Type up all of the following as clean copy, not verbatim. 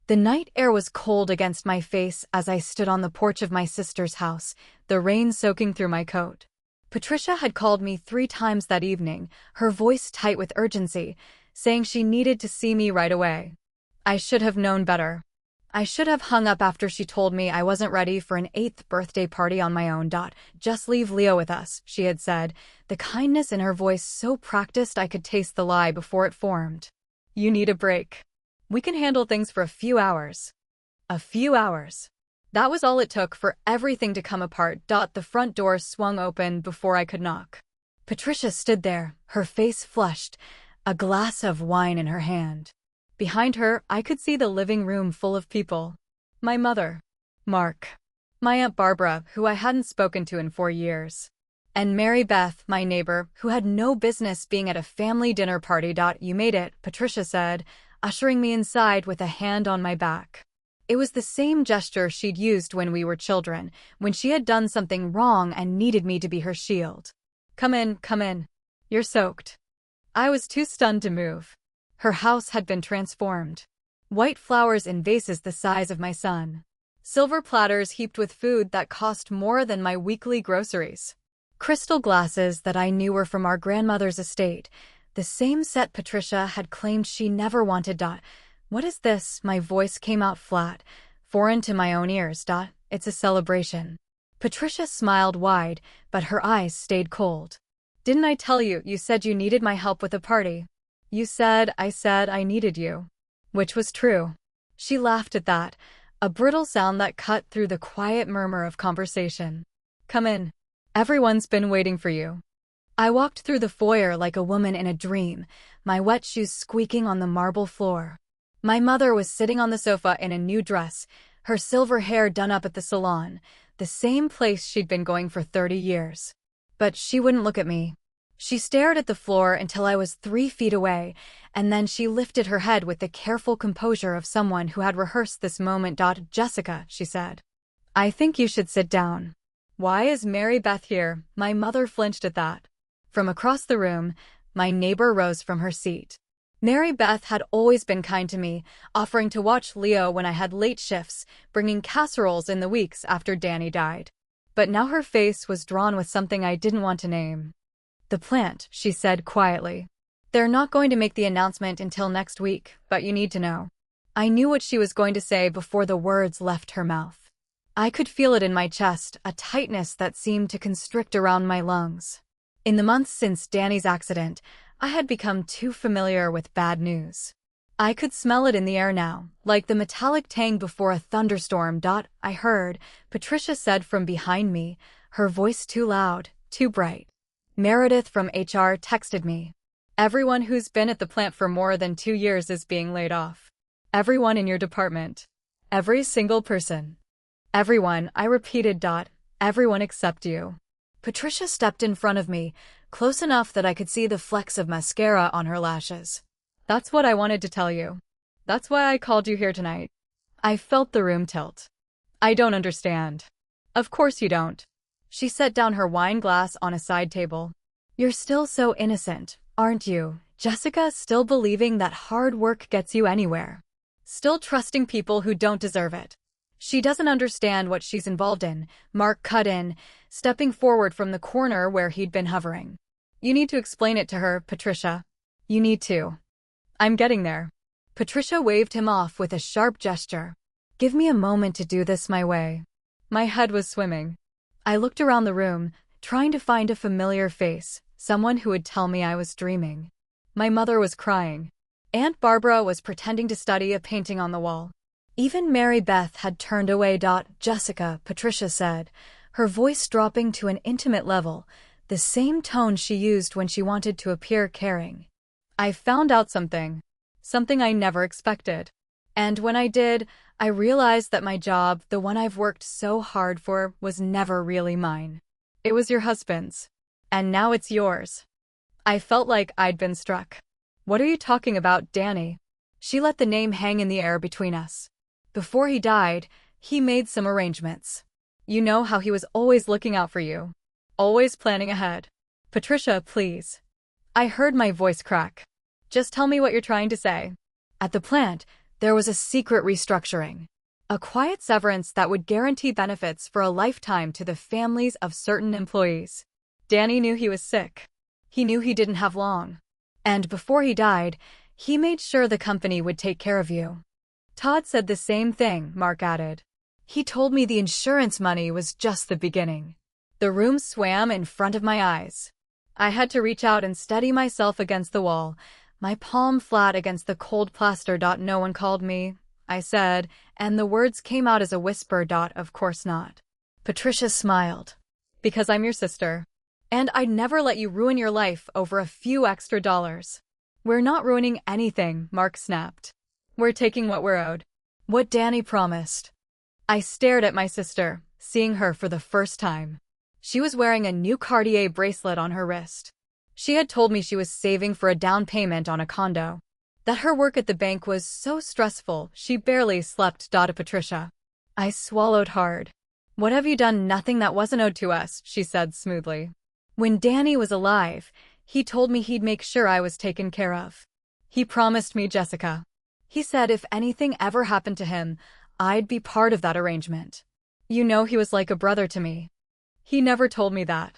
The night air was cold against my face as I stood on the porch of my sister's house, the rain soaking through my coat. Patricia had called me 3 times that evening, her voice tight with urgency, saying she needed to see me right away. I should have known better. I should have hung up after she told me I wasn't ready for an 8th birthday party on my own. Just leave Leo with us, she had said, the kindness in her voice so practiced I could taste the lie before it formed. You need a break. We can handle things for a few hours. A few hours. That was all it took for everything to come apart. The front door swung open before I could knock. Patricia stood there, her face flushed, a glass of wine in her hand. Behind her, I could see the living room full of people. My mother, Mark, my Aunt Barbara, who I hadn't spoken to in 4 years, and Mary Beth, my neighbor, who had no business being at a family dinner party. You made it, Patricia said, ushering me inside with a hand on my back. It was the same gesture she'd used when we were children, when she had done something wrong and needed me to be her shield. Come in, come in. You're soaked. I was too stunned to move. Her house had been transformed. White flowers in vases the size of my son. Silver platters heaped with food that cost more than my weekly groceries. Crystal glasses that I knew were from our grandmother's estate, the same set Patricia had claimed she never wanted. What is this? My voice came out flat, foreign to my own ears. It's a celebration. Patricia smiled wide, but her eyes stayed cold. Didn't I tell you? You said you needed my help with a party. You said I needed you. Which was true. She laughed at that, a brittle sound that cut through the quiet murmur of conversation. Come in. Everyone's been waiting for you. I walked through the foyer like a woman in a dream, my wet shoes squeaking on the marble floor. My mother was sitting on the sofa in a new dress, her silver hair done up at the salon, the same place she'd been going for 30 years. But she wouldn't look at me. She stared at the floor until I was 3 feet away, and then she lifted her head with the careful composure of someone who had rehearsed this moment. Jessica, she said, I think you should sit down. Why is Mary Beth here? My mother flinched at that. From across the room, my neighbor rose from her seat. Mary Beth had always been kind to me, offering to watch Leo when I had late shifts, bringing casseroles in the weeks after Danny died. But now her face was drawn with something I didn't want to name. The plant, she said quietly. They're not going to make the announcement until next week, but you need to know. I knew what she was going to say before the words left her mouth. I could feel it in my chest, a tightness that seemed to constrict around my lungs. In the months since Danny's accident, I had become too familiar with bad news. I could smell it in the air now, like the metallic tang before a thunderstorm. I heard, Patricia said from behind me, her voice too loud, too bright. Meredith from HR texted me. Everyone who's been at the plant for more than 2 years is being laid off. Everyone in your department. Every single person. Everyone, I repeated. Everyone except you. Patricia stepped in front of me, close enough that I could see the flecks of mascara on her lashes. That's what I wanted to tell you. That's why I called you here tonight. I felt the room tilt. I don't understand. Of course you don't. She set down her wine glass on a side table. You're still so innocent, aren't you, Jessica? Still believing that hard work gets you anywhere. Still trusting people who don't deserve it. She doesn't understand what she's involved in, Mark cut in, stepping forward from the corner where he'd been hovering. You need to explain it to her, Patricia. You need to. I'm getting there. Patricia waved him off with a sharp gesture. Give me a moment to do this my way. My head was swimming. I looked around the room, trying to find a familiar face, someone who would tell me I was dreaming. My mother was crying. Aunt Barbara was pretending to study a painting on the wall. Even Mary Beth had turned away. Jessica, Patricia said, her voice dropping to an intimate level, the same tone she used when she wanted to appear caring. I found out something I never expected. And when I did, I realized that my job, the one I've worked so hard for, was never really mine. It was your husband's. And now it's yours. I felt like I'd been struck. What are you talking about, Danny? She let the name hang in the air between us. Before he died, he made some arrangements. You know how he was always looking out for you. Always planning ahead. Patricia, please. I heard my voice crack. Just tell me what you're trying to say. At the plant, There was a secret restructuring. A quiet severance that would guarantee benefits for a lifetime to the families of certain employees. Danny knew he was sick. He knew he didn't have long. And before he died, he made sure the company would take care of you. Todd said the same thing, Mark added. He told me the insurance money was just the beginning. The room swam in front of my eyes. I had to reach out and steady myself against the wall, my palm flat against the cold plaster. No one called me, I said, and the words came out as a whisper. Of course not. Patricia smiled. Because I'm your sister. And I'd never let you ruin your life over a few extra dollars. We're not ruining anything, Mark snapped. We're taking what we're owed. What Danny promised. I stared at my sister, seeing her for the first time. She was wearing a new Cartier bracelet on her wrist. She had told me she was saving for a down payment on a condo. That her work at the bank was so stressful, she barely slept. To Patricia. I swallowed hard. What have you done? Nothing that wasn't owed to us, she said smoothly. When Danny was alive, he told me he'd make sure I was taken care of. He promised me Jessica. He said if anything ever happened to him, I'd be part of that arrangement. You know, he was like a brother to me. He never told me that.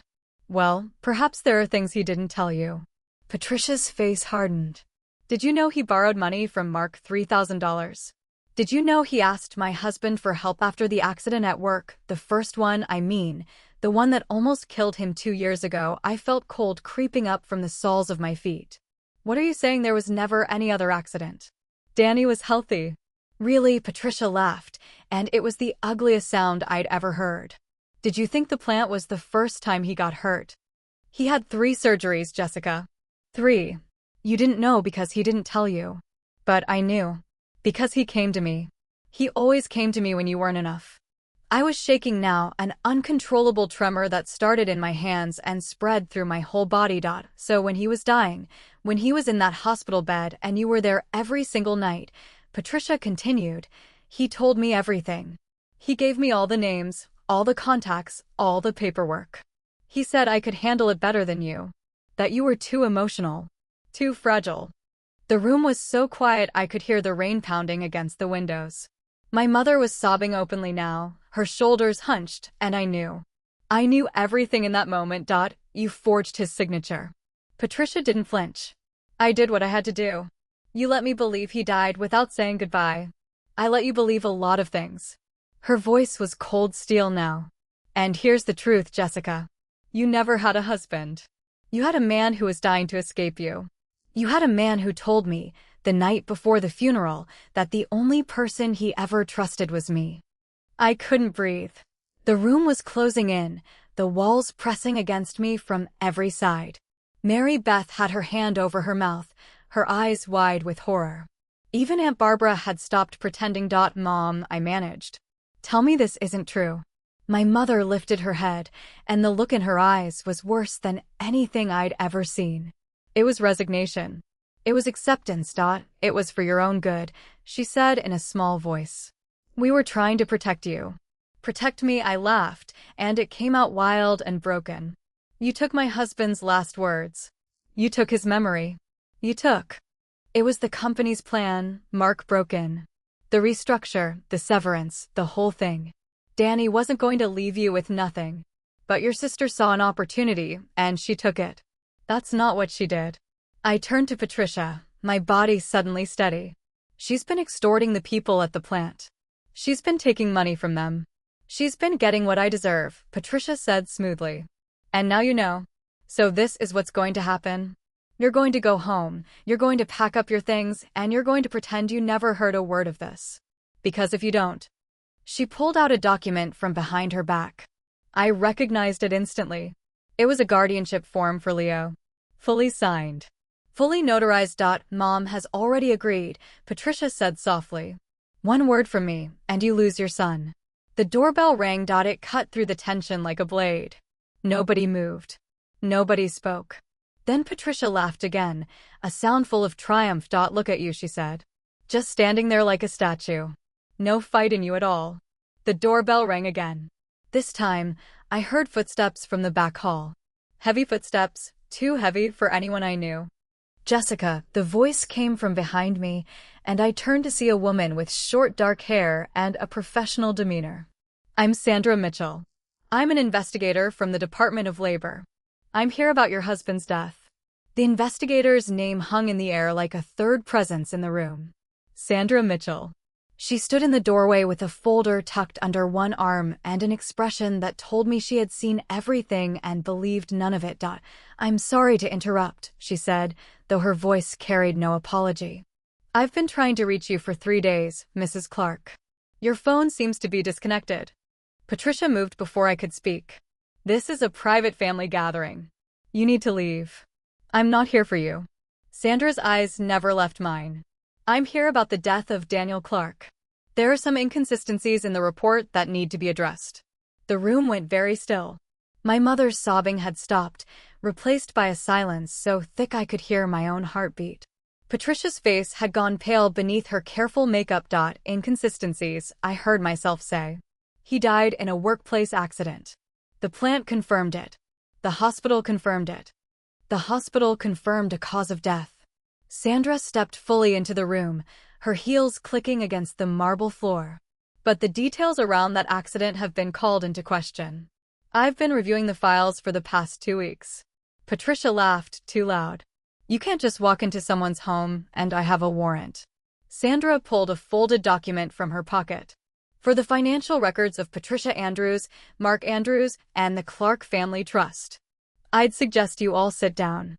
Well, perhaps there are things he didn't tell you. Patricia's face hardened. Did you know he borrowed money from Mark, $3,000? Did you know he asked my husband for help after the accident at work, the first one, the one that almost killed him 2 years ago? I felt cold creeping up from the soles of my feet. What are you saying? There was never any other accident? Danny was healthy. Really? Patricia laughed, and it was the ugliest sound I'd ever heard. Did you think the plant was the first time he got hurt? He had 3 surgeries, Jessica. 3. You didn't know because he didn't tell you. But I knew. Because he came to me. He always came to me when you weren't enough. I was shaking now, an uncontrollable tremor that started in my hands and spread through my whole body. So when he was dying, when he was in that hospital bed and you were there every single night, Patricia continued, he told me everything. He gave me all the names, all the contacts, all the paperwork. He said I could handle it better than you. That you were too emotional. Too fragile. The room was so quiet I could hear the rain pounding against the windows. My mother was sobbing openly now, her shoulders hunched, and I knew. I knew everything in that moment. You forged his signature. Patricia didn't flinch. I did what I had to do. You let me believe he died without saying goodbye. I let you believe a lot of things. Her voice was cold steel now. And here's the truth, Jessica. You never had a husband. You had a man who was dying to escape you. You had a man who told me, the night before the funeral, that the only person he ever trusted was me. I couldn't breathe. The room was closing in, the walls pressing against me from every side. Mary Beth had her hand over her mouth, her eyes wide with horror. Even Aunt Barbara had stopped pretending. Mom, I managed. Tell me this isn't true. My mother lifted her head, and the look in her eyes was worse than anything I'd ever seen. It was resignation. It was acceptance. It was for your own good, she said in a small voice. We were trying to protect you. Protect me, I laughed, and it came out wild and broken. You took my husband's last words. You took his memory. You took. It was the company's plan, Mark broke in. The restructure, the severance, the whole thing. Danny wasn't going to leave you with nothing. But your sister saw an opportunity, and she took it. That's not what she did. I turned to Patricia, my body suddenly steady. She's been extorting the people at the plant. She's been taking money from them. She's been getting what I deserve, Patricia said smoothly. And now you know. So this is what's going to happen. You're going to go home, you're going to pack up your things, and you're going to pretend you never heard a word of this. Because if you don't. She pulled out a document from behind her back. I recognized it instantly. It was a guardianship form for Leo. Fully signed. Fully notarized. Mom has already agreed, Patricia said softly. 1 word from me, and you lose your son. The doorbell rang. It cut through the tension like a blade. Nobody moved. Nobody spoke. Then Patricia laughed again, a sound full of triumph. Look at you, she said. Just standing there like a statue. No fight in you at all. The doorbell rang again. This time, I heard footsteps from the back hall. Heavy footsteps, too heavy for anyone I knew. Jessica, the voice came from behind me, and I turned to see a woman with short dark hair and a professional demeanor. I'm Sandra Mitchell. I'm an investigator from the Department of Labor. I'm here about your husband's death. The investigator's name hung in the air like a third presence in the room. Sandra Mitchell. She stood in the doorway with a folder tucked under one arm and an expression that told me she had seen everything and believed none of it. I'm sorry to interrupt, she said, though her voice carried no apology. I've been trying to reach you for 3 days, Mrs. Clark. Your phone seems to be disconnected. Patricia moved before I could speak. This is a private family gathering. You need to leave. I'm not here for you. Sandra's eyes never left mine. I'm here about the death of Daniel Clark. There are some inconsistencies in the report that need to be addressed. The room went very still. My mother's sobbing had stopped, replaced by a silence so thick I could hear my own heartbeat. Patricia's face had gone pale beneath her careful makeup. Inconsistencies, I heard myself say. He died in a workplace accident. The plant confirmed it. The hospital confirmed it. The hospital confirmed a cause of death. Sandra stepped fully into the room, her heels clicking against the marble floor. But the details around that accident have been called into question. I've been reviewing the files for the past 2 weeks. Patricia laughed too loud. You can't just walk into someone's home and I have a warrant. Sandra pulled a folded document from her pocket. For the financial records of Patricia Andrews, Mark Andrews, and the Clark Family Trust. I'd suggest you all sit down.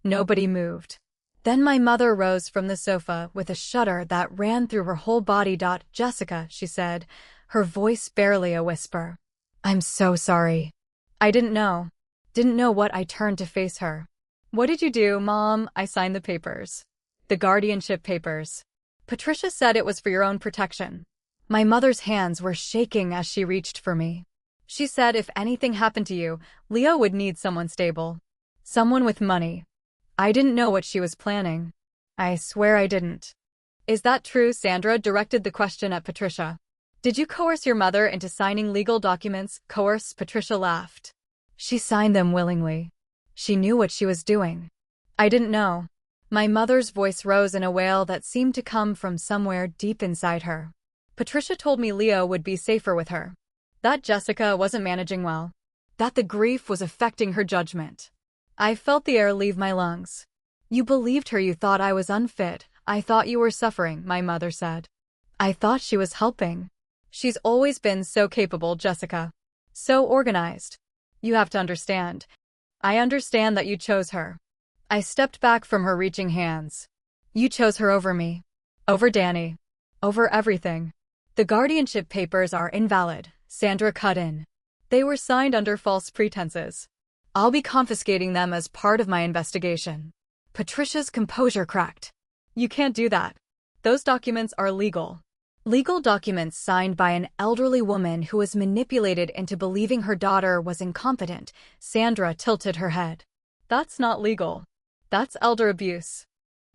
Nobody moved. Then my mother rose from the sofa with a shudder that ran through her whole body. Jessica, she said, her voice barely a whisper. I'm so sorry. I didn't know. Didn't know what. I turned to face her. What did you do, Mom? I signed the papers. The guardianship papers. Patricia said it was for your own protection. My mother's hands were shaking as she reached for me. She said if anything happened to you, Leo would need someone stable. Someone with money. I didn't know what she was planning. I swear I didn't. Is that true? Sandra directed the question at Patricia. Did you coerce your mother into signing legal documents? Coerce? Patricia laughed. She signed them willingly. She knew what she was doing. I didn't know. My mother's voice rose in a wail that seemed to come from somewhere deep inside her. Patricia told me Leo would be safer with her. That Jessica wasn't managing well. That the grief was affecting her judgment. I felt the air leave my lungs. You believed her. You thought I was unfit. I thought you were suffering, my mother said. I thought she was helping. She's always been so capable, Jessica. So organized. You have to understand. I understand that you chose her. I stepped back from her reaching hands. You chose her over me. Over Danny. Over everything. The guardianship papers are invalid, Sandra cut in. They were signed under false pretenses. I'll be confiscating them as part of my investigation. Patricia's composure cracked. You can't do that. Those documents are legal. Legal documents signed by an elderly woman who was manipulated into believing her daughter was incompetent. Sandra tilted her head. That's not legal. That's elder abuse.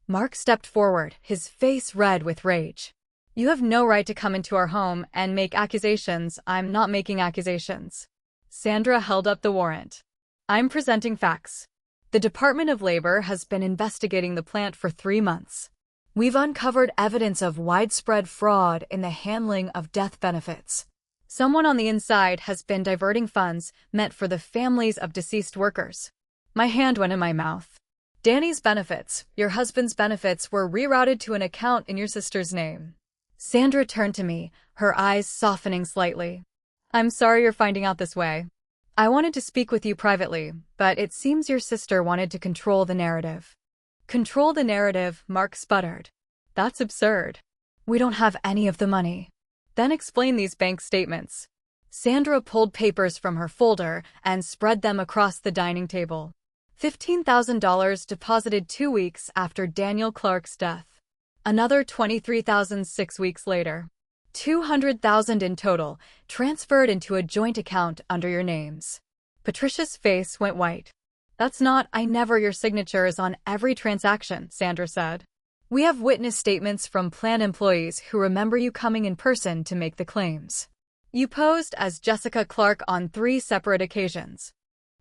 Mark stepped forward, his face red with rage. You have no right to come into our home and make accusations. I'm not making accusations. Sandra held up the warrant. I'm presenting facts. The Department of Labor has been investigating the plant for 3 months. We've uncovered evidence of widespread fraud in the handling of death benefits. Someone on the inside has been diverting funds meant for the families of deceased workers. My hand went in my mouth. Danny's benefits, your husband's benefits, were rerouted to an account in your sister's name. Sandra turned to me, her eyes softening slightly. I'm sorry you're finding out this way. I wanted to speak with you privately, but it seems your sister wanted to control the narrative. Control the narrative, Mark sputtered. That's absurd. We don't have any of the money. Then explain these bank statements. Sandra pulled papers from her folder and spread them across the dining table. $15,000 deposited 2 weeks after Daniel Clark's death. Another $23,000 6 weeks later. $200,000 in total, transferred into a joint account under your names. Patricia's face went white. That's not, I never. Your signature is on every transaction, Sandra said. We have witness statements from plant employees who remember you coming in person to make the claims. You posed as Jessica Clark on 3 separate occasions.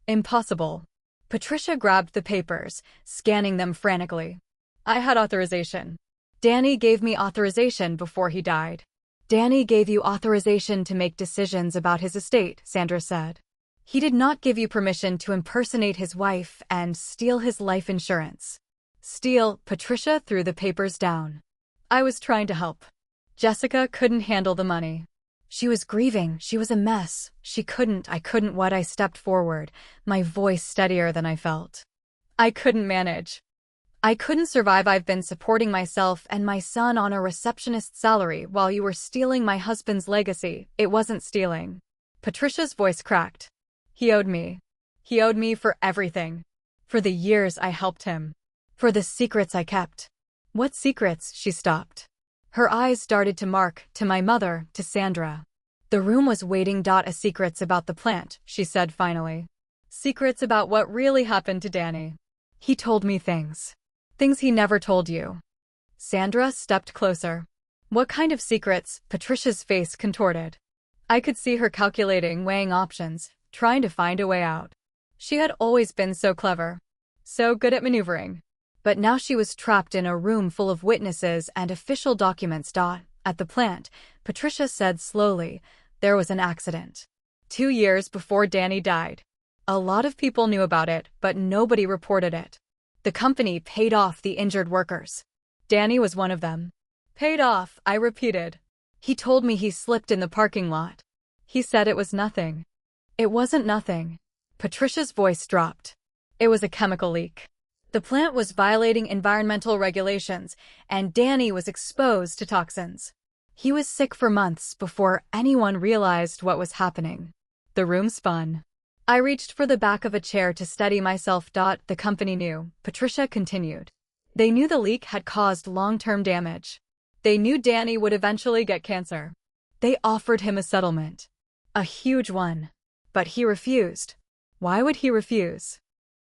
Impossible. Patricia grabbed the papers, scanning them frantically. I had authorization. Danny gave me authorization before he died. Danny gave you authorization to make decisions about his estate, Sandra said. He did not give you permission to impersonate his wife and steal his life insurance. Steal, Patricia threw the papers down. I was trying to help. Jessica couldn't handle the money. She was grieving, she was a mess. I couldn't. I stepped forward, my voice steadier than I felt. I couldn't manage. I couldn't survive. I've been supporting myself and my son on a receptionist's salary while you were stealing my husband's legacy. It wasn't stealing. Patricia's voice cracked. He owed me. He owed me for everything. For the years I helped him. For the secrets I kept. What secrets? She stopped. Her eyes darted to Mark, to my mother, to Sandra. The room was waiting. Secrets about the plant, she said finally. Secrets about what really happened to Danny. He told me things. Things he never told you. Sandra stepped closer. What kind of secrets? Patricia's face contorted. I could see her calculating, weighing options, trying to find a way out. She had always been so clever. So good at maneuvering. But now she was trapped in a room full of witnesses and official documents. At the plant, Patricia said slowly, there was an accident. 2 years before Danny died. A lot of people knew about it, but nobody reported it. The company paid off the injured workers. Danny was one of them. Paid off, I repeated. He told me he slipped in the parking lot. He said it was nothing. It wasn't nothing. Patricia's voice dropped. It was a chemical leak. The plant was violating environmental regulations, and Danny was exposed to toxins. He was sick for months before anyone realized what was happening. The room spun. I reached for the back of a chair to steady myself. The company knew, Patricia continued. They knew the leak had caused long-term damage. They knew Danny would eventually get cancer. They offered him a settlement. A huge one. But he refused. Why would he refuse?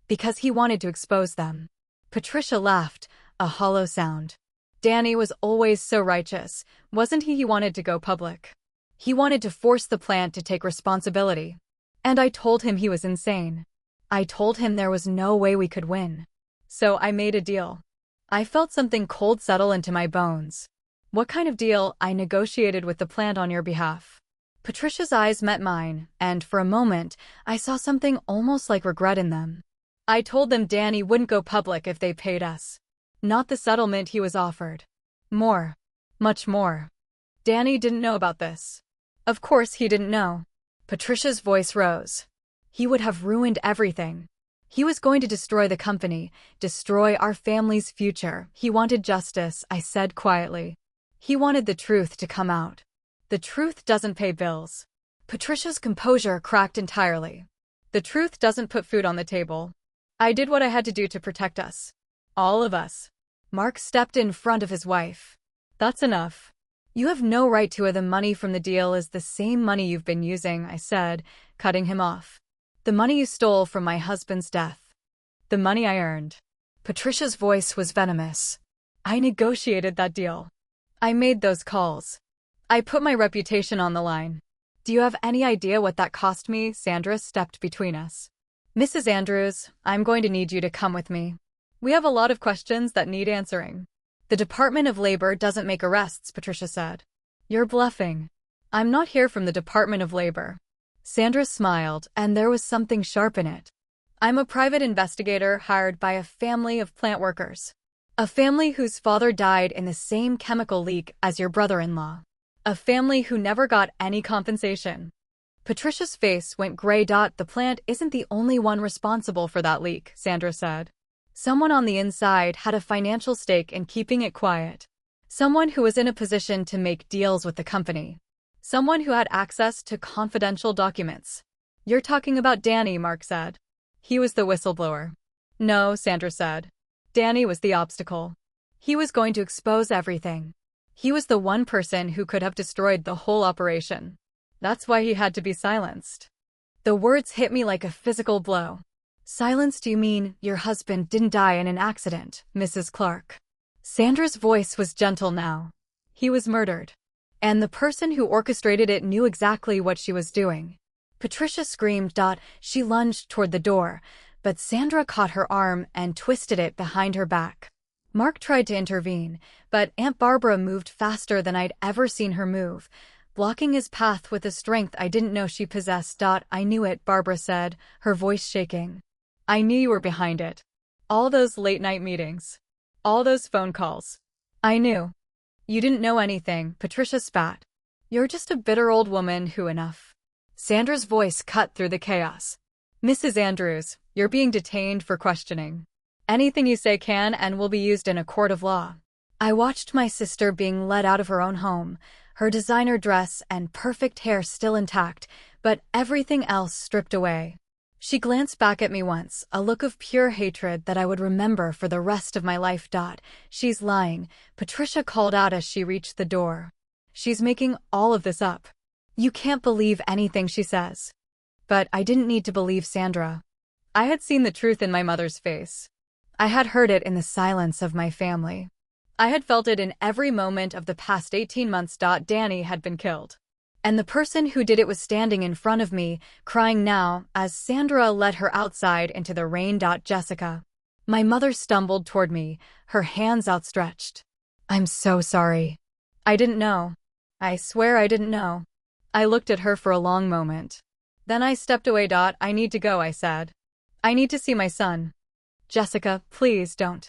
Because he wanted to expose them. Patricia laughed, a hollow sound. Danny was always so righteous, wasn't he? He wanted to go public. He wanted to force the plant to take responsibility. And I told him he was insane. I told him there was no way we could win. So I made a deal. I felt something cold settle into my bones. What kind of deal? I negotiated with the plant on your behalf. Patricia's eyes met mine, and for a moment, I saw something almost like regret in them. I told them Danny wouldn't go public if they paid us. Not the settlement he was offered. More. Much more. Danny didn't know about this. Of course he didn't know. Patricia's voice rose. He would have ruined everything. He was going to destroy the company, destroy our family's future. He wanted justice, I said quietly. He wanted the truth to come out. The truth doesn't pay bills. Patricia's composure cracked entirely. The truth doesn't put food on the table. I did what I had to do to protect us. All of us. Mark stepped in front of his wife. That's enough. You have no right to it. The money from the deal is the same money you've been using, I said, cutting him off. The money you stole from my husband's death. The money I earned. Patricia's voice was venomous. I negotiated that deal. I made those calls. I put my reputation on the line. Do you have any idea what that cost me? Sandra stepped between us. Mrs. Andrews, I'm going to need you to come with me. We have a lot of questions that need answering. The Department of Labor doesn't make arrests, Patricia said. You're bluffing. I'm not here from the Department of Labor. Sandra smiled, and there was something sharp in it. I'm a private investigator hired by a family of plant workers. A family whose father died in the same chemical leak as your brother-in-law. A family who never got any compensation. Patricia's face went gray. The plant isn't the only one responsible for that leak, Sandra said. Someone on the inside had a financial stake in keeping it quiet. Someone who was in a position to make deals with the company. Someone who had access to confidential documents. You're talking about Danny, Mark said. He was the whistleblower. No, Sandra said. Danny was the obstacle. He was going to expose everything. He was the one person who could have destroyed the whole operation. That's why he had to be silenced. The words hit me like a physical blow. Silenced? You mean your husband didn't die in an accident, Mrs. Clark? Sandra's voice was gentle now. He was murdered. And the person who orchestrated it knew exactly what she was doing. Patricia screamed. She lunged toward the door, but Sandra caught her arm and twisted it behind her back. Mark tried to intervene, but Aunt Barbara moved faster than I'd ever seen her move, blocking his path with a strength I didn't know she possessed. I knew it, Barbara said, her voice shaking. I knew you were behind it. All those late-night meetings. All those phone calls. I knew. You didn't know anything, Patricia spat. You're just a bitter old woman who enough. Sandra's voice cut through the chaos. Mrs. Andrews, you're being detained for questioning. Anything you say can and will be used in a court of law. I watched my sister being led out of her own home, her designer dress and perfect hair still intact, but everything else stripped away. She glanced back at me once, a look of pure hatred that I would remember for the rest of my life. She's lying, Patricia called out as she reached the door. She's making all of this up. You can't believe anything she says. But I didn't need to believe Sandra. I had seen the truth in my mother's face. I had heard it in the silence of my family. I had felt it in every moment of the past 18 months. Danny had been killed. And the person who did it was standing in front of me, crying now, as Sandra led her outside into the rain. Jessica. My mother stumbled toward me, her hands outstretched. I'm so sorry. I didn't know. I swear I didn't know. I looked at her for a long moment. Then I stepped away. I need to go, I said. I need to see my son. Jessica, please don't.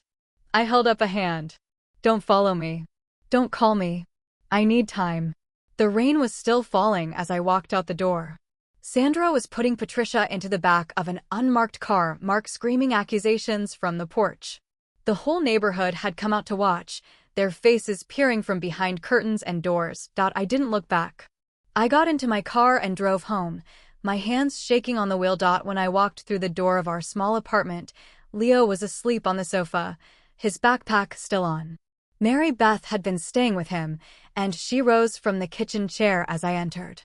I held up a hand. Don't follow me. Don't call me. I need time. The rain was still falling as I walked out the door. Sandra was putting Patricia into the back of an unmarked car, Mark screaming accusations from the porch. The whole neighborhood had come out to watch, their faces peering from behind curtains and doors. I didn't look back. I got into my car and drove home, my hands shaking on the wheel. When I walked through the door of our small apartment, Leo was asleep on the sofa, his backpack still on. Mary Beth had been staying with him, and she rose from the kitchen chair as I entered.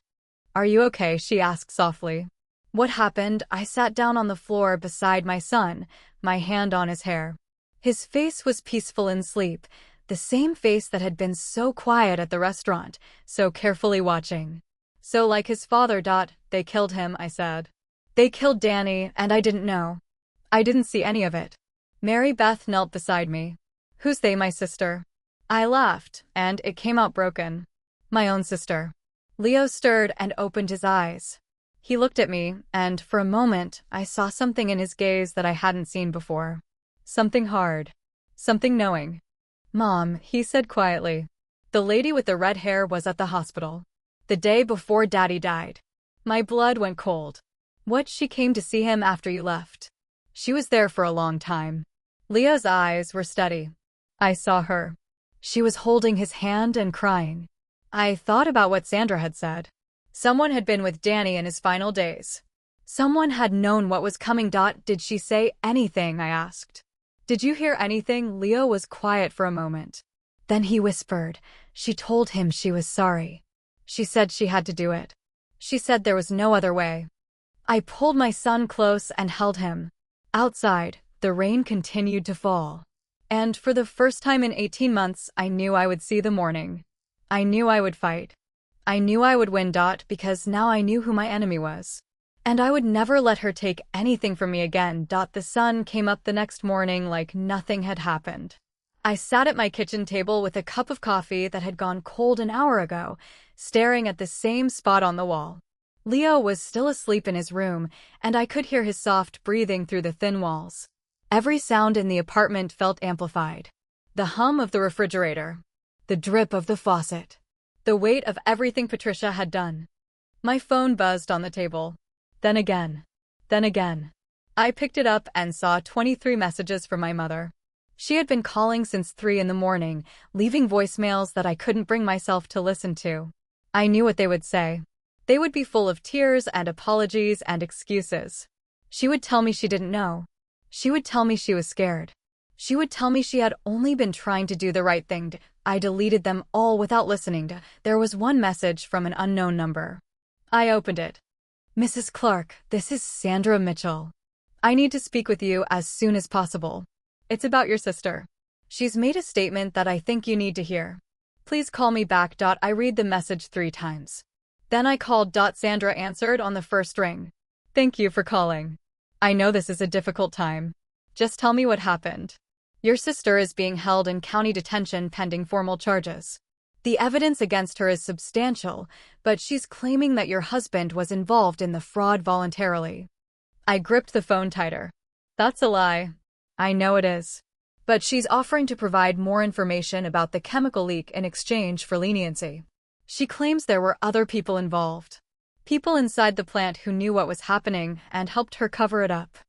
Are you okay? She asked softly. What happened? I sat down on the floor beside my son, my hand on his hair. His face was peaceful in sleep, the same face that had been so quiet at the restaurant, so carefully watching. So like his father. They killed him, I said. They killed Danny, and I didn't know. I didn't see any of it. Mary Beth knelt beside me. Who's they? My sister. I laughed, and it came out broken. My own sister. Leo stirred and opened his eyes. He looked at me, and for a moment, I saw something in his gaze that I hadn't seen before. Something hard. Something knowing. Mom, he said quietly. The lady with the red hair was at the hospital. The day before Daddy died. My blood went cold. What? She came to see him after you left. She was there for a long time. Leo's eyes were steady. I saw her. She was holding his hand and crying. I thought about what Sandra had said. Someone had been with Danny in his final days. Someone had known what was coming. Did she say anything? I asked. Did you hear anything? Leo was quiet for a moment. Then he whispered. She told him she was sorry. She said she had to do it. She said there was no other way. I pulled my son close and held him. Outside, the rain continued to fall. And for the first time in 18 months, I knew I would see the morning. I knew I would fight. I knew I would win. Because now I knew who my enemy was. And I would never let her take anything from me again. The sun came up the next morning like nothing had happened. I sat at my kitchen table with a cup of coffee that had gone cold an hour ago, staring at the same spot on the wall. Leo was still asleep in his room, and I could hear his soft breathing through the thin walls. Every sound in the apartment felt amplified. The hum of the refrigerator. The drip of the faucet. The weight of everything Patricia had done. My phone buzzed on the table. Then again. Then again. I picked it up and saw 23 messages from my mother. She had been calling since 3 in the morning, leaving voicemails that I couldn't bring myself to listen to. I knew what they would say. They would be full of tears and apologies and excuses. She would tell me she didn't know. She would tell me she was scared. She would tell me she had only been trying to do the right thing. I deleted them all without listening. There was one message from an unknown number. I opened it. Mrs. Clark, this is Sandra Mitchell. I need to speak with you as soon as possible. It's about your sister. She's made a statement that I think you need to hear. Please call me back. I read the message 3 times. Then I called. Sandra answered on the first ring. Thank you for calling. I know this is a difficult time. Just tell me what happened. Your sister is being held in county detention pending formal charges. The evidence against her is substantial, but she's claiming that your husband was involved in the fraud voluntarily. I gripped the phone tighter. That's a lie. I know it is. But she's offering to provide more information about the chemical leak in exchange for leniency. She claims there were other people involved. People inside the plant who knew what was happening and helped her cover it up.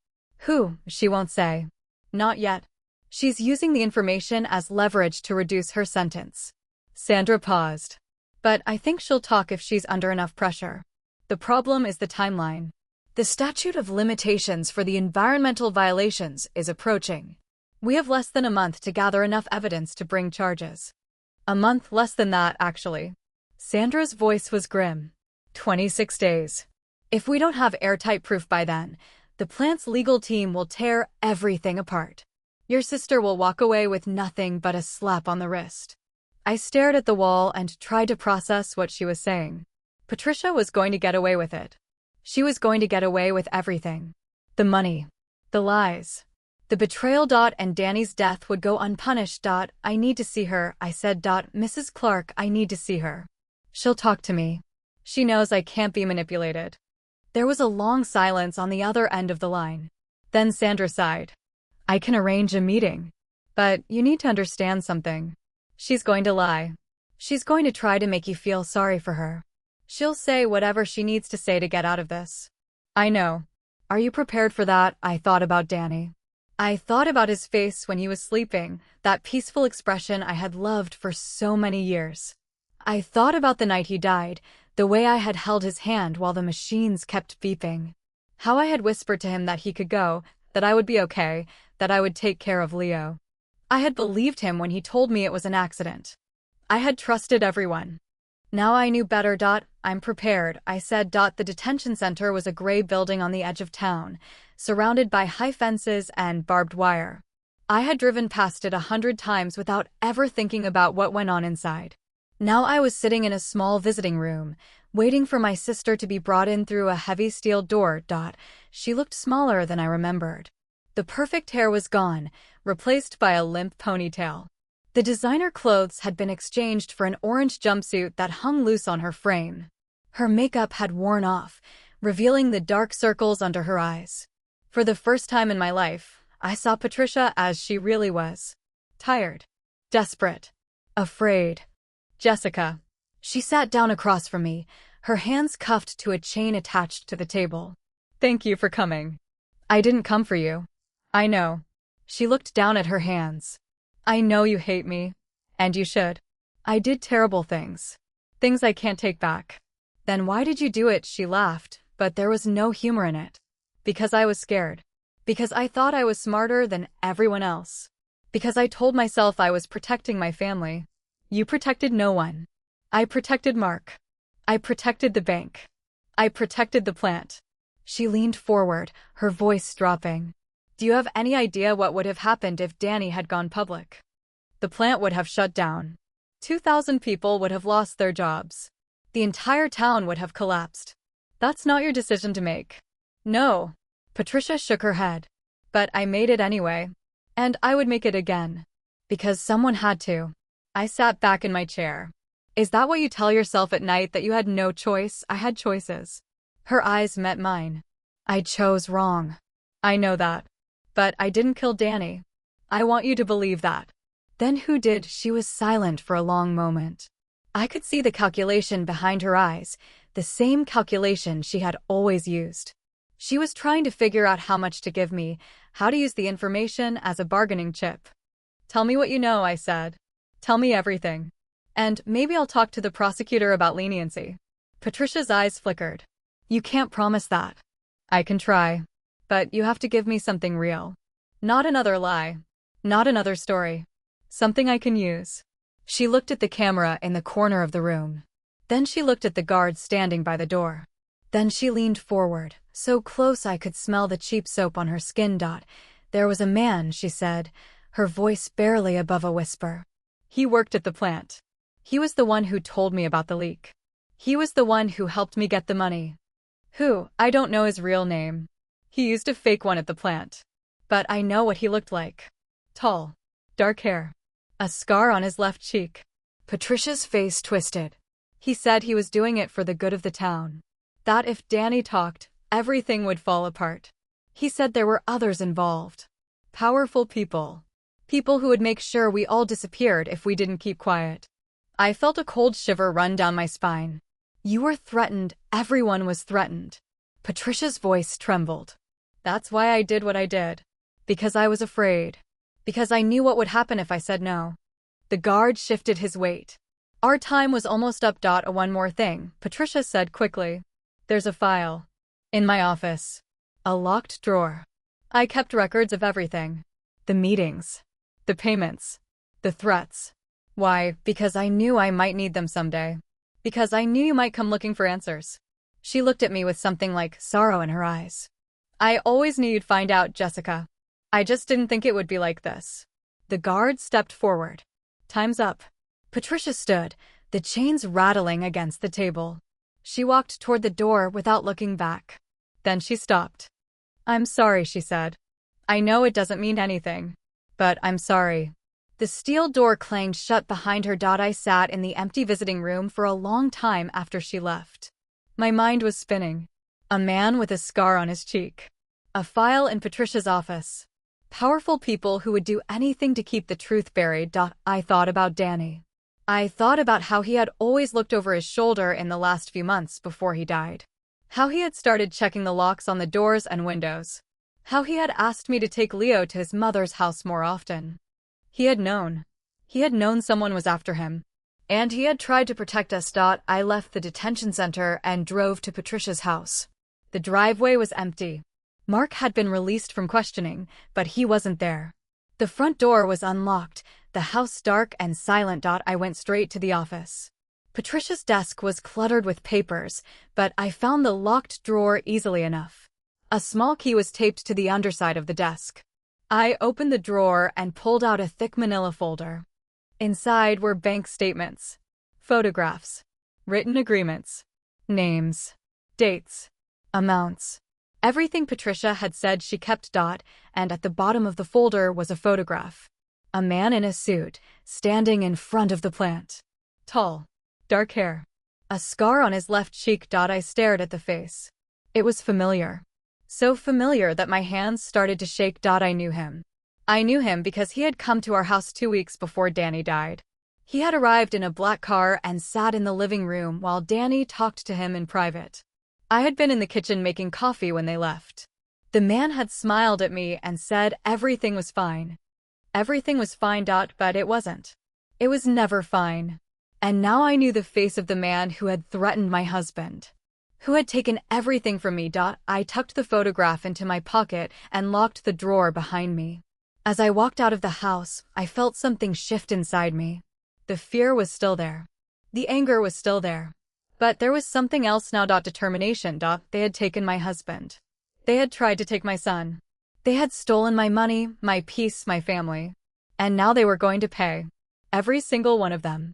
Who, she won't say. Not yet. She's using the information as leverage to reduce her sentence. Sandra paused. But I think she'll talk if she's under enough pressure. The problem is the timeline. The statute of limitations for the environmental violations is approaching. We have less than a month to gather enough evidence to bring charges. A month less than that, actually. Sandra's voice was grim. 26 days. If we don't have airtight proof by then, the plant's legal team will tear everything apart. Your sister will walk away with nothing but a slap on the wrist. I stared at the wall and tried to process what she was saying. Patricia was going to get away with it. She was going to get away with everything. The money. The lies. The betrayal. And Danny's death would go unpunished. I need to see her, I said. Mrs. Clark, I need to see her. She'll talk to me. She knows I can't be manipulated. There was a long silence on the other end of the line. Then Sandra sighed. I can arrange a meeting. But you need to understand something. She's going to lie. She's going to try to make you feel sorry for her. She'll say whatever she needs to say to get out of this. I know. Are you prepared for that? I thought about Danny. I thought about his face when he was sleeping, that peaceful expression I had loved for so many years. I thought about the night he died, the way I had held his hand while the machines kept beeping. How I had whispered to him that he could go, that I would be okay, that I would take care of Leo. I had believed him when he told me it was an accident. I had trusted everyone. Now I knew better. I'm prepared, I said. The detention center was a gray building on the edge of town, surrounded by high fences and barbed wire. I had driven past it 100 times without ever thinking about what went on inside. Now I was sitting in a small visiting room, waiting for my sister to be brought in through a heavy steel door. She looked smaller than I remembered. The perfect hair was gone, replaced by a limp ponytail. The designer clothes had been exchanged for an orange jumpsuit that hung loose on her frame. Her makeup had worn off, revealing the dark circles under her eyes. For the first time in my life, I saw Patricia as she really was. Tired. Desperate. Afraid. Jessica. She sat down across from me, her hands cuffed to a chain attached to the table. Thank you for coming. I didn't come for you. I know. She looked down at her hands. I know you hate me. And you should. I did terrible things. Things I can't take back. Then why did you do it? She laughed, but there was no humor in it. Because I was scared. Because I thought I was smarter than everyone else. Because I told myself I was protecting my family. You protected no one. I protected Mark. I protected the bank. I protected the plant. She leaned forward, her voice dropping. Do you have any idea what would have happened if Danny had gone public? The plant would have shut down. 2,000 people would have lost their jobs. The entire town would have collapsed. That's not your decision to make. No. Patricia shook her head. But I made it anyway. And I would make it again. Because someone had to. I sat back in my chair. Is that what you tell yourself at night, that you had no choice? I had choices. Her eyes met mine. I chose wrong. I know that. But I didn't kill Danny. I want you to believe that. Then who did? She was silent for a long moment. I could see the calculation behind her eyes, the same calculation she had always used. She was trying to figure out how much to give me, how to use the information as a bargaining chip. Tell me what you know, I said. Tell me everything. And maybe I'll talk to the prosecutor about leniency. Patricia's eyes flickered. You can't promise that. I can try. But you have to give me something real. Not another lie. Not another story. Something I can use. She looked at the camera in the corner of the room. Then she looked at the guard standing by the door. Then she leaned forward, so close I could smell the cheap soap on her skin. There was a man, she said, her voice barely above a whisper. He worked at the plant. He was the one who told me about the leak. He was the one who helped me get the money. Who? I don't know his real name. He used a fake one at the plant. But I know what he looked like. Tall. Dark hair. A scar on his left cheek. Patricia's face twisted. He said he was doing it for the good of the town. That if Danny talked, everything would fall apart. He said there were others involved. Powerful people. People who would make sure we all disappeared if we didn't keep quiet. I felt a cold shiver run down my spine. You were threatened. Everyone was threatened. Patricia's voice trembled. That's why I did what I did. Because I was afraid. Because I knew what would happen if I said no. The guard shifted his weight. Our time was almost up. One more thing, Patricia said quickly. There's a file. In my office. A locked drawer. I kept records of everything. The meetings. The payments. The threats. Why? Because I knew I might need them someday. Because I knew you might come looking for answers. She looked at me with something like sorrow in her eyes. I always knew you'd find out, Jessica. I just didn't think it would be like this. The guard stepped forward. Time's up. Patricia stood, the chains rattling against the table. She walked toward the door without looking back. Then she stopped. I'm sorry, she said. I know it doesn't mean anything. But I'm sorry. The steel door clanged shut behind her. I sat in the empty visiting room for a long time after she left. My mind was spinning. A man with a scar on his cheek. A file in Patricia's office. Powerful people who would do anything to keep the truth buried. I thought about Danny. I thought about how he had always looked over his shoulder in the last few months before he died. How he had started checking the locks on the doors and windows. How he had asked me to take Leo to his mother's house more often. He had known. He had known someone was after him. And he had tried to protect us. I left the detention center and drove to Patricia's house. The driveway was empty. Mark had been released from questioning, but he wasn't there. The front door was unlocked, the house dark and silent. I went straight to the office. Patricia's desk was cluttered with papers, but I found the locked drawer easily enough. A small key was taped to the underside of the desk. I opened the drawer and pulled out a thick manila folder. Inside were bank statements, photographs, written agreements, names, dates, amounts. Everything Patricia had said she kept. And at the bottom of the folder was a photograph. A man in a suit, standing in front of the plant. Tall. Dark hair. A scar on his left cheek. I stared at the face. It was familiar. So familiar that my hands started to shake. I knew him. I knew him because he had come to our house 2 weeks before Danny died. He had arrived in a black car and sat in the living room while Danny talked to him in private. I had been in the kitchen making coffee when they left. The man had smiled at me and said everything was fine. Everything was fine. But it wasn't. It was never fine. And now I knew the face of the man who had threatened my husband. Who had taken everything from me. I tucked the photograph into my pocket and locked the drawer behind me. As I walked out of the house, I felt something shift inside me. The fear was still there. The anger was still there. But there was something else now. Determination. They had taken my husband. They had tried to take my son. They had stolen my money, my peace, my family. And now they were going to pay. Every single one of them.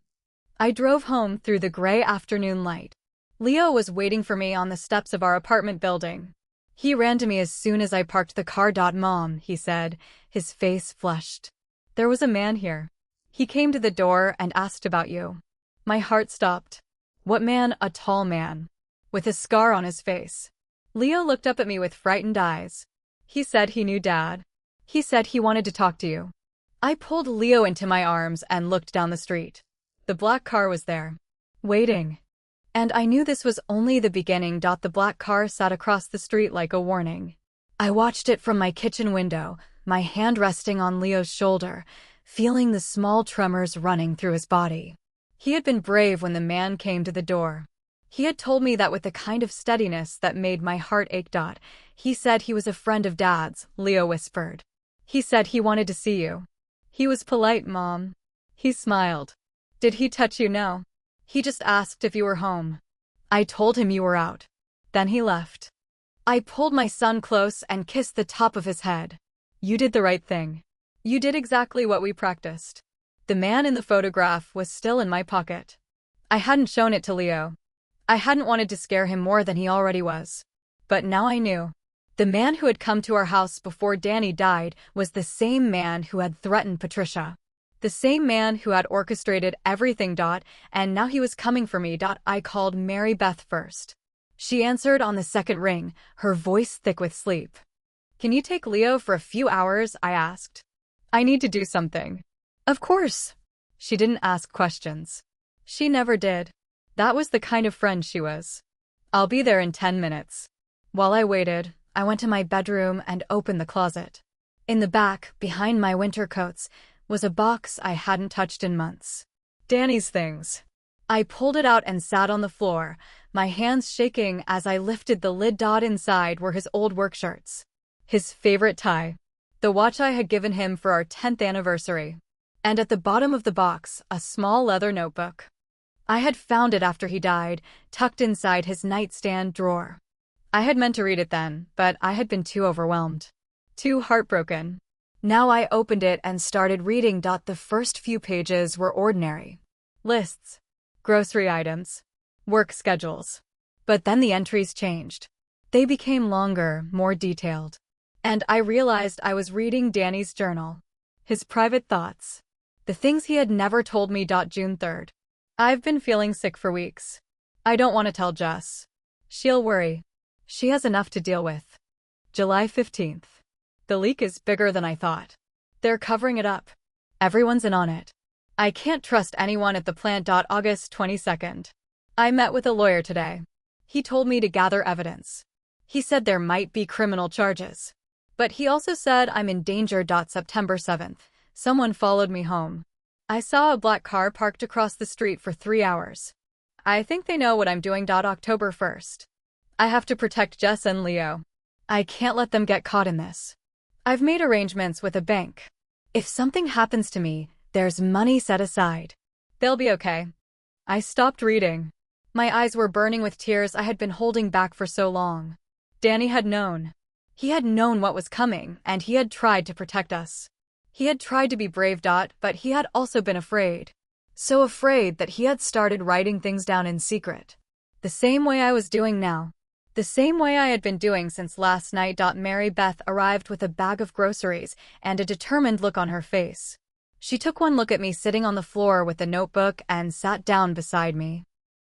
I drove home through the gray afternoon light. Leo was waiting for me on the steps of our apartment building. He ran to me as soon as I parked the car. Mom, he said, his face flushed. There was a man here. He came to the door and asked about you. My heart stopped. What man? A tall man. With a scar on his face. Leo looked up at me with frightened eyes. He said he knew Dad. He said he wanted to talk to you. I pulled Leo into my arms and looked down the street. The black car was there. Waiting. And I knew this was only the beginning. The black car sat across the street like a warning. I watched it from my kitchen window, my hand resting on Leo's shoulder, feeling the small tremors running through his body. He had been brave when the man came to the door. He had told me that with the kind of steadiness that made my heart ache. He said he was a friend of Dad's, Leo whispered. He said he wanted to see you. He was polite, Mom. He smiled. Did he touch you? No. He just asked if you were home. I told him you were out. Then he left. I pulled my son close and kissed the top of his head. You did the right thing. You did exactly what we practiced. The man in the photograph was still in my pocket. I hadn't shown it to Leo. I hadn't wanted to scare him more than he already was. But now I knew. The man who had come to our house before Danny died was the same man who had threatened Patricia. The same man who had orchestrated everything. And now he was coming for me. I called Mary Beth first. She answered on the second ring, her voice thick with sleep. Can you take Leo for a few hours? I asked. I need to do something. Of course. She didn't ask questions. She never did. That was the kind of friend she was. I'll be there in 10 minutes. While I waited, I went to my bedroom and opened the closet. In the back, behind my winter coats, was a box I hadn't touched in months. Danny's things. I pulled it out and sat on the floor, my hands shaking as I lifted the lid. Inside were his old work shirts. His favorite tie. The watch I had given him for our 10th anniversary. And at the bottom of the box, a small leather notebook. I had found it after he died, tucked inside his nightstand drawer. I had meant to read it then, but I had been too overwhelmed. Too heartbroken. Now I opened it and started reading. The first few pages were ordinary. Lists. Grocery items. Work schedules. But then the entries changed. They became longer, more detailed. And I realized I was reading Danny's journal. His private thoughts. The things he had never told me. June 3rd. I've been feeling sick for weeks. I don't want to tell Jess. She'll worry. She has enough to deal with. July 15th. The leak is bigger than I thought. They're covering it up. Everyone's in on it. I can't trust anyone at the plant. August 22nd. I met with a lawyer today. He told me to gather evidence. He said there might be criminal charges. But he also said I'm in danger. September 7th. Someone followed me home. I saw a black car parked across the street for 3 hours. I think they know what I'm doing. October 1st. I have to protect Jess and Leo. I can't let them get caught in this. I've made arrangements with a bank. If something happens to me, there's money set aside. They'll be okay. I stopped reading. My eyes were burning with tears I had been holding back for so long. Danny had known. He had known what was coming, and he had tried to protect us. He had tried to be brave. But he had also been afraid. So afraid that he had started writing things down in secret. The same way I was doing now. The same way I had been doing since last night. Mary Beth arrived with a bag of groceries and a determined look on her face. She took one look at me sitting on the floor with the notebook and sat down beside me.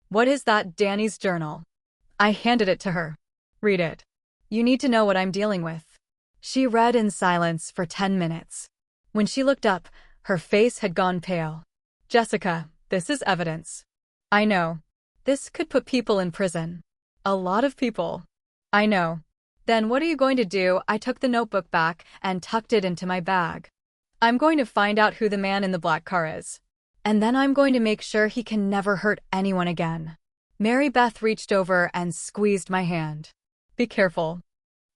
What is that? Danny's journal. I handed it to her. Read it. You need to know what I'm dealing with. She read in silence for 10 minutes. When she looked up, her face had gone pale. Jessica, this is evidence. I know. This could put people in prison. A lot of people. I know. Then what are you going to do? I took the notebook back and tucked it into my bag. I'm going to find out who the man in the black car is. And then I'm going to make sure he can never hurt anyone again. Mary Beth reached over and squeezed my hand. Be careful.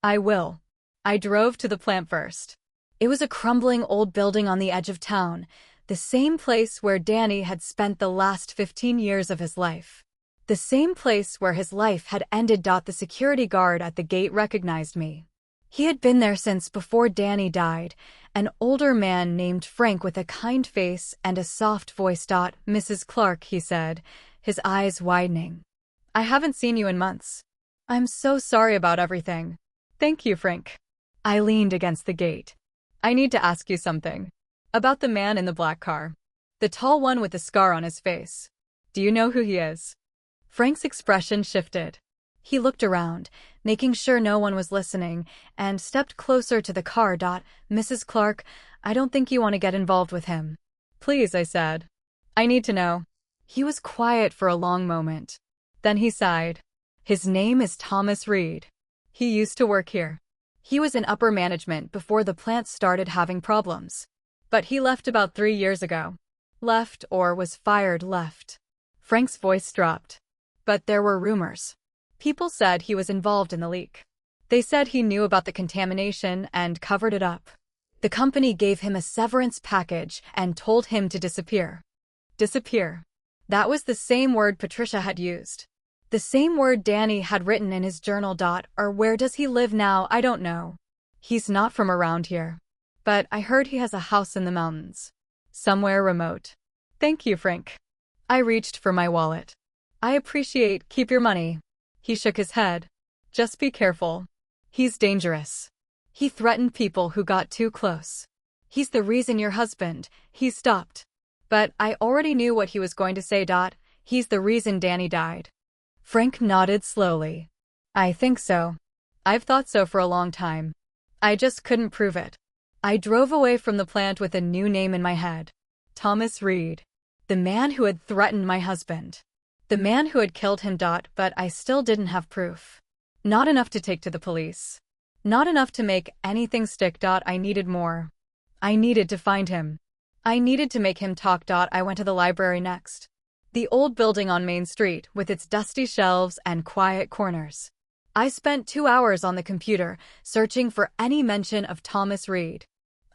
I will. I drove to the plant first. It was a crumbling old building on the edge of town, the same place where Danny had spent the last 15 years of his life. The same place where his life had ended. The security guard at the gate recognized me. He had been there since before Danny died, an older man named Frank with a kind face and a soft voice. Mrs. Clark, he said, his eyes widening. I haven't seen you in months. I'm so sorry about everything. Thank you, Frank. I leaned against the gate. I need to ask you something. About the man in the black car. The tall one with the scar on his face. Do you know who he is? Frank's expression shifted. He looked around, making sure no one was listening, and stepped closer to the car. Mrs. Clark, I don't think you want to get involved with him. Please, I said. I need to know. He was quiet for a long moment. Then he sighed. His name is Thomas Reed. He used to work here. He was in upper management before the plant started having problems. But he left about 3 years ago. Left or was fired. Frank's voice dropped. But there were rumors. People said he was involved in the leak. They said he knew about the contamination and covered it up. The company gave him a severance package and told him to disappear. Disappear. That was the same word Patricia had used. The same word Danny had written in his journal. Or where does he live now? I don't know. He's not from around here. But I heard he has a house in the mountains. Somewhere remote. Thank you, Frank. I reached for my wallet. I appreciate. Keep your money. He shook his head. Just be careful. He's dangerous. He threatened people who got too close. He's the reason your husband, he stopped. But I already knew what he was going to say. He's the reason Danny died. Frank nodded slowly. I think so. I've thought so for a long time. I just couldn't prove it. I drove away from the plant with a new name in my head. Thomas Reed. The man who had threatened my husband. The man who had killed him. But I still didn't have proof. Not enough to take to the police. Not enough to make anything stick. I needed more. I needed to find him. I needed to make him talk. I went to the library next. The old building on Main Street, with its dusty shelves and quiet corners. I spent 2 hours on the computer, searching for any mention of Thomas Reed.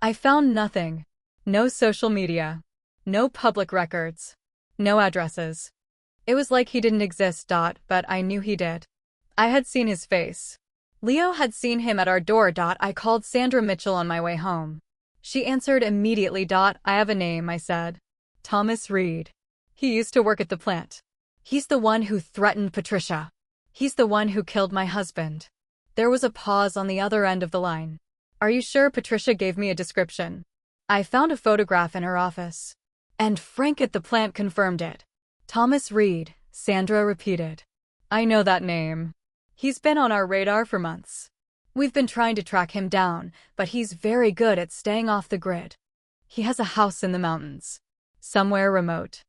I found nothing. No social media. No public records. No addresses. It was like he didn't exist. But I knew he did. I had seen his face. Leo had seen him at our door. I called Sandra Mitchell on my way home. She answered immediately. I have a name, I said. Thomas Reed. He used to work at the plant. He's the one who threatened Patricia. He's the one who killed my husband. There was a pause on the other end of the line. Are you sure Patricia gave me a description? I found a photograph in her office. And Frank at the plant confirmed it. Thomas Reed, Sandra repeated. I know that name. He's been on our radar for months. We've been trying to track him down, but he's very good at staying off the grid. He has a house in the mountains. Somewhere remote.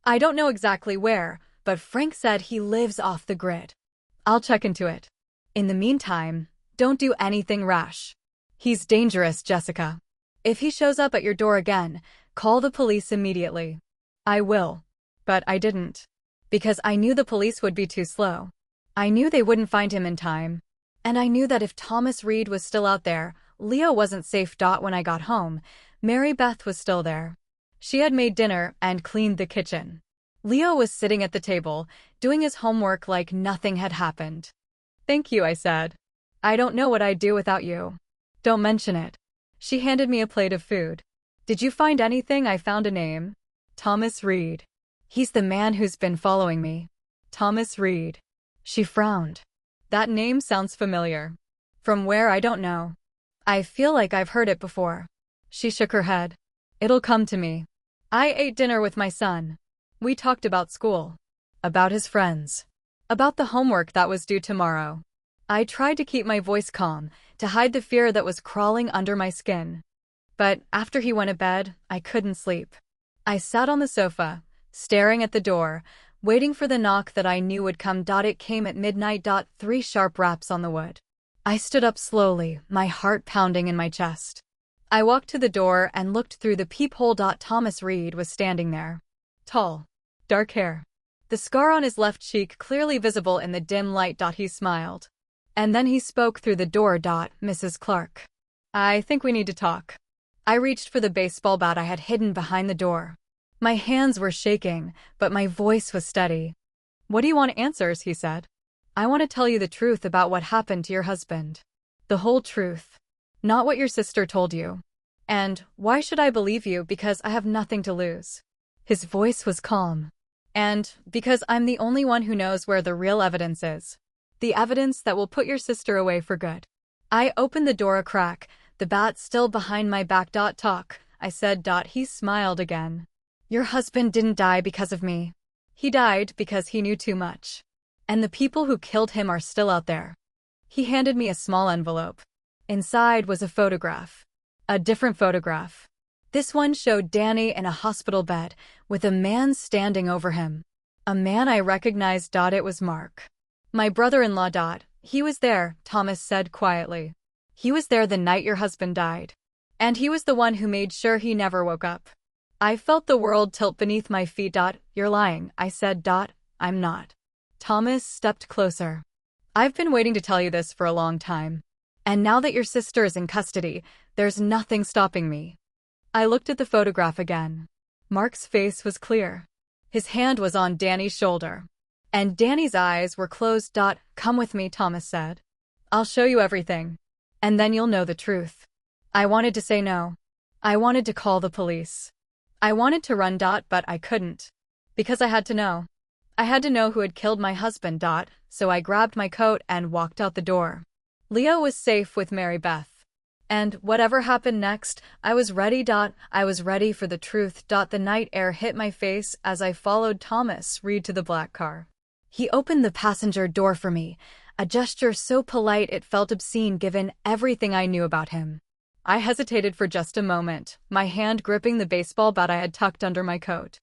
I don't know exactly where, but Frank said he lives off the grid. I'll check into it. In the meantime, don't do anything rash. He's dangerous, Jessica. If he shows up at your door again, call the police immediately. I will. But I didn't. Because I knew the police would be too slow. I knew they wouldn't find him in time. And I knew that if Thomas Reed was still out there, Leo wasn't safe. When I got home, Mary Beth was still there. She had made dinner and cleaned the kitchen. Leo was sitting at the table, doing his homework like nothing had happened. Thank you, I said. I don't know what I'd do without you. Don't mention it. She handed me a plate of food. Did you find anything? I found a name. Thomas Reed. He's the man who's been following me. Thomas Reed. She frowned. That name sounds familiar. From where, I don't know. I feel like I've heard it before. She shook her head. It'll come to me. I ate dinner with my son. We talked about school. About his friends. About the homework that was due tomorrow. I tried to keep my voice calm, to hide the fear that was crawling under my skin. But after he went to bed, I couldn't sleep. I sat on the sofa, staring at the door, waiting for the knock that I knew would come. It came at midnight. 3 sharp raps on the wood. I stood up slowly, my heart pounding in my chest. I walked to the door and looked through the peephole. Thomas Reed was standing there. Tall. Dark hair. The scar on his left cheek clearly visible in the dim light. He smiled. And then he spoke through the door. Mrs. Clark. I think we need to talk. I reached for the baseball bat I had hidden behind the door. My hands were shaking, but my voice was steady. What do you want answers? He said. I want to tell you the truth about what happened to your husband. The whole truth. Not what your sister told you. And why should I believe you? Because I have nothing to lose. His voice was calm. And because I'm the only one who knows where the real evidence is. The evidence that will put your sister away for good. I opened the door a crack, the bat still behind my back. Talk, I said. He smiled again. Your husband didn't die because of me. He died because he knew too much. And the people who killed him are still out there. He handed me a small envelope. Inside was a photograph. A different photograph. This one showed Danny in a hospital bed, with a man standing over him. A man I recognized. It was Mark. My brother-in-law. He was there, Thomas said quietly. He was there the night your husband died. And he was the one who made sure he never woke up. I felt the world tilt beneath my feet. You're lying, I said. I'm not. Thomas stepped closer. I've been waiting to tell you this for a long time. And now that your sister is in custody, there's nothing stopping me. I looked at the photograph again. Mark's face was clear. His hand was on Danny's shoulder. And Danny's eyes were closed. Come with me, Thomas said. I'll show you everything. And then you'll know the truth. I wanted to say no. I wanted to call the police. I wanted to run. But I couldn't. Because I had to know. I had to know who had killed my husband. So I grabbed my coat and walked out the door. Leo was safe with Mary Beth. And whatever happened next, I was ready. I was ready for the truth. The night air hit my face as I followed Thomas Reed to the black car. He opened the passenger door for me, a gesture so polite it felt obscene given everything I knew about him. I hesitated for just a moment, my hand gripping the baseball bat I had tucked under my coat.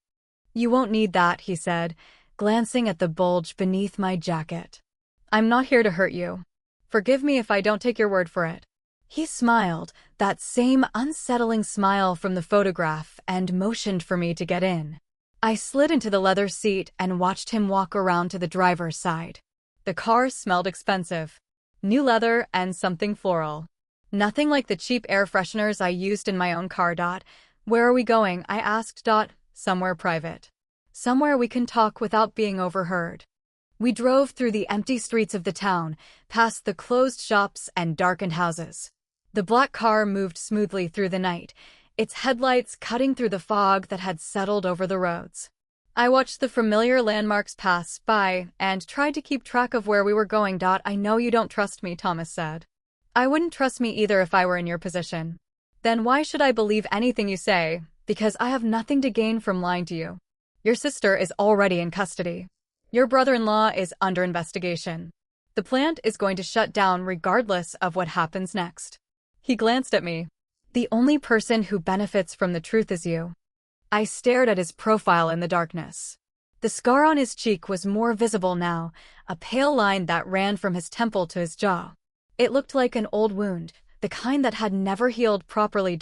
"You won't need that," he said, glancing at the bulge beneath my jacket. "I'm not here to hurt you. Forgive me if I don't take your word for it." He smiled, that same unsettling smile from the photograph, and motioned for me to get in. I slid into the leather seat and watched him walk around to the driver's side. The car smelled expensive. New leather and something floral. Nothing like the cheap air fresheners I used in my own car. "Where are we going?" I asked. "Somewhere private. Somewhere we can talk without being overheard." We drove through the empty streets of the town, past the closed shops and darkened houses. The black car moved smoothly through the night, its headlights cutting through the fog that had settled over the roads. I watched the familiar landmarks pass by and tried to keep track of where we were going. "I know you don't trust me," Thomas said. "I wouldn't trust me either if I were in your position." "Then why should I believe anything you say?" "Because I have nothing to gain from lying to you. Your sister is already in custody. Your brother-in-law is under investigation. The plant is going to shut down regardless of what happens next." He glanced at me. "The only person who benefits from the truth is you." I stared at his profile in the darkness. The scar on his cheek was more visible now, a pale line that ran from his temple to his jaw. It looked like an old wound, the kind that had never healed properly.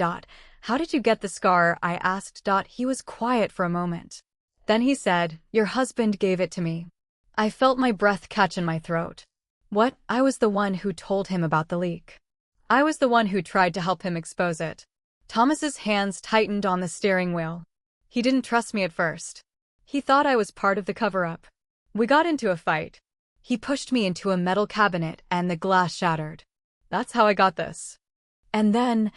"How did you get the scar?" I asked. He was quiet for a moment. Then he said, "Your husband gave it to me." I felt my breath catch in my throat. What? I was the one who told him about the leak. I was the one who tried to help him expose it. Thomas's hands tightened on the steering wheel. He didn't trust me at first. He thought I was part of the cover-up. We got into a fight. He pushed me into a metal cabinet and the glass shattered. That's how I got this. And then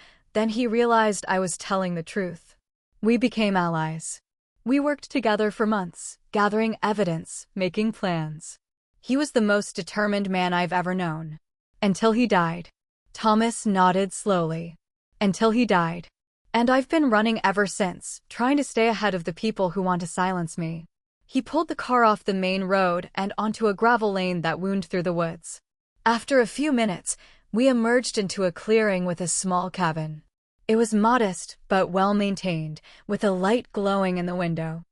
he realized I was telling the truth. We became allies. We worked together for months, gathering evidence, making plans. He was the most determined man I've ever known. Until he died. Thomas nodded slowly. Until he died. And I've been running ever since, trying to stay ahead of the people who want to silence me. He pulled the car off the main road and onto a gravel lane that wound through the woods. After a few minutes, we emerged into a clearing with a small cabin. It was modest, but well-maintained, with a light glowing in the window.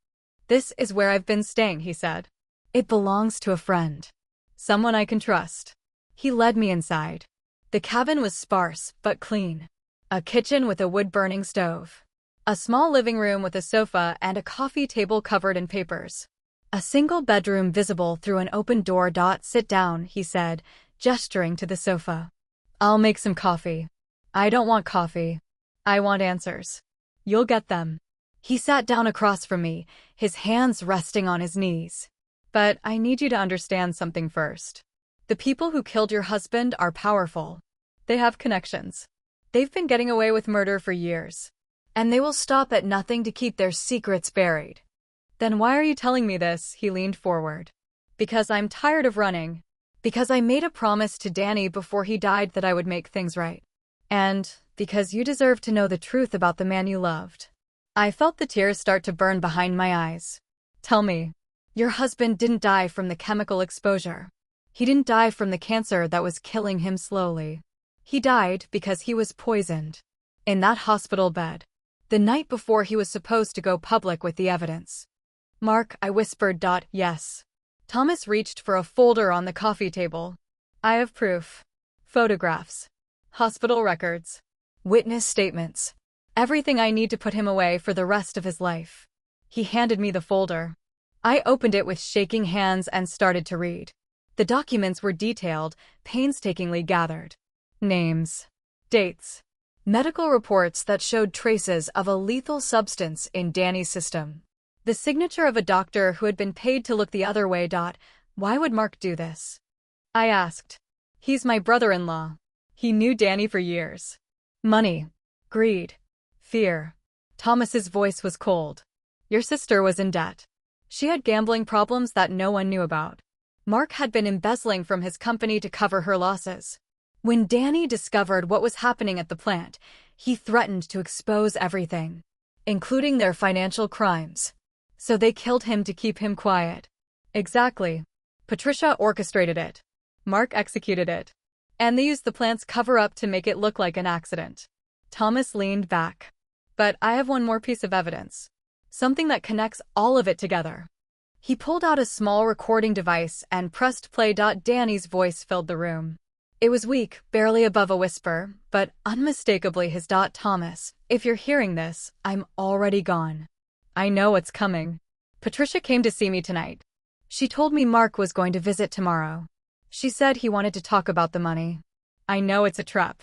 "This is where I've been staying," he said. "It belongs to a friend. Someone I can trust." He led me inside. The cabin was sparse, but clean. A kitchen with a wood-burning stove. A small living room with a sofa and a coffee table covered in papers. A single bedroom visible through an open door. "Sit down," he said, gesturing to the sofa. "I'll make some coffee." "I don't want coffee. I want answers." "You'll get them." He sat down across from me, his hands resting on his knees. "But I need you to understand something first. The people who killed your husband are powerful. They have connections. They've been getting away with murder for years. And they will stop at nothing to keep their secrets buried." "Then why are you telling me this?" He leaned forward. "Because I'm tired of running. Because I made a promise to Danny before he died that I would make things right. And because you deserve to know the truth about the man you loved." I felt the tears start to burn behind my eyes. "Tell me. Your husband didn't die from the chemical exposure. He didn't die from the cancer that was killing him slowly. He died because he was poisoned. In that hospital bed. The night before he was supposed to go public with the evidence." "Mark," I whispered. "Yes." Thomas reached for a folder on the coffee table. "I have proof. Photographs. Hospital records. Witness statements. Everything I need to put him away for the rest of his life." He handed me the folder. I opened it with shaking hands and started to read. The documents were detailed, painstakingly gathered. Names. Dates. Medical reports that showed traces of a lethal substance in Danny's system. The signature of a doctor who had been paid to look the other way. "Why would Mark do this?" I asked. "He's my brother-in-law. He knew Danny for years." "Money. Greed. Fear." Thomas's voice was cold. "Your sister was in debt. She had gambling problems that no one knew about. Mark had been embezzling from his company to cover her losses. When Danny discovered what was happening at the plant, he threatened to expose everything, including their financial crimes. So they killed him to keep him quiet. Exactly. Patricia orchestrated it. Mark executed it. And they used the plant's cover-up to make it look like an accident. Thomas leaned back. But I have one more piece of evidence. Something that connects all of it together. He pulled out a small recording device and pressed play. Danny's voice filled the room. It was weak, barely above a whisper, but unmistakably his. Thomas, if you're hearing this, I'm already gone. I know what's coming. Patricia came to see me tonight. She told me Mark was going to visit tomorrow. She said he wanted to talk about the money. I know it's a trap.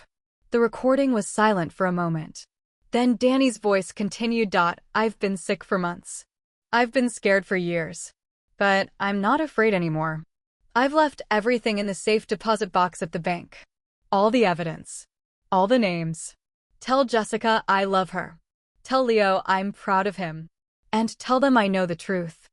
The recording was silent for a moment. Then Danny's voice continued. I've been sick for months. I've been scared for years. But I'm not afraid anymore. I've left everything in the safe deposit box at the bank. All the evidence. All the names. Tell Jessica I love her. Tell Leo I'm proud of him. And tell them I know the truth.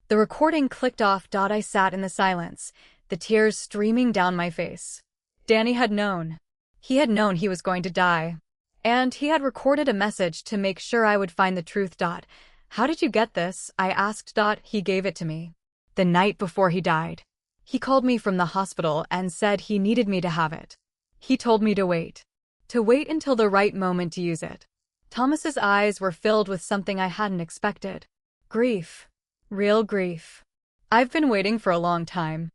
The recording clicked off. I sat in the silence, the tears streaming down my face. Danny had known. He had known he was going to die. And he had recorded a message to make sure I would find the truth. How did you get this? I asked. He gave it to me. The night before he died. He called me from the hospital and said he needed me to have it. He told me to wait. To wait until the right moment to use it. Thomas's eyes were filled with something I hadn't expected. Grief. Real grief. I've been waiting for a long time.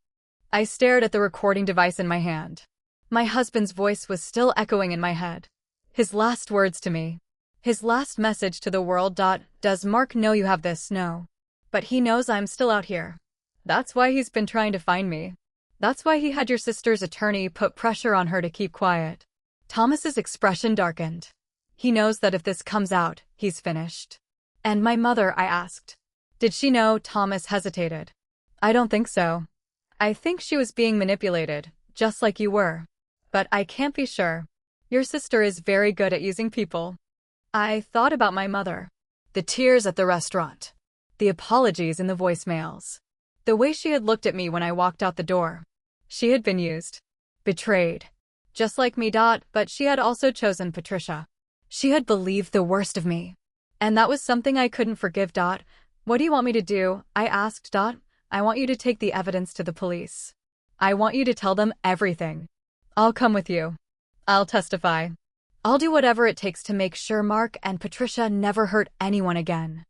I stared at the recording device in my hand. My husband's voice was still echoing in my head. His last words to me. His last message to the world. Does Mark know you have this? No. But he knows I'm still out here. That's why he's been trying to find me. That's why he had your sister's attorney put pressure on her to keep quiet. Thomas's expression darkened. He knows that if this comes out, he's finished. And my mother, I asked. Did she know? Thomas hesitated. I don't think so. I think she was being manipulated, just like you were. But I can't be sure. Your sister is very good at using people. I thought about my mother. The tears at the restaurant. The apologies in the voicemails. The way she had looked at me when I walked out the door. She had been used. Betrayed. Just like me. But she had also chosen Patricia. She had believed the worst of me. And that was something I couldn't forgive. What do you want me to do? I asked. I want you to take the evidence to the police. I want you to tell them everything. I'll come with you. I'll testify. I'll do whatever it takes to make sure Mark and Patricia never hurt anyone again.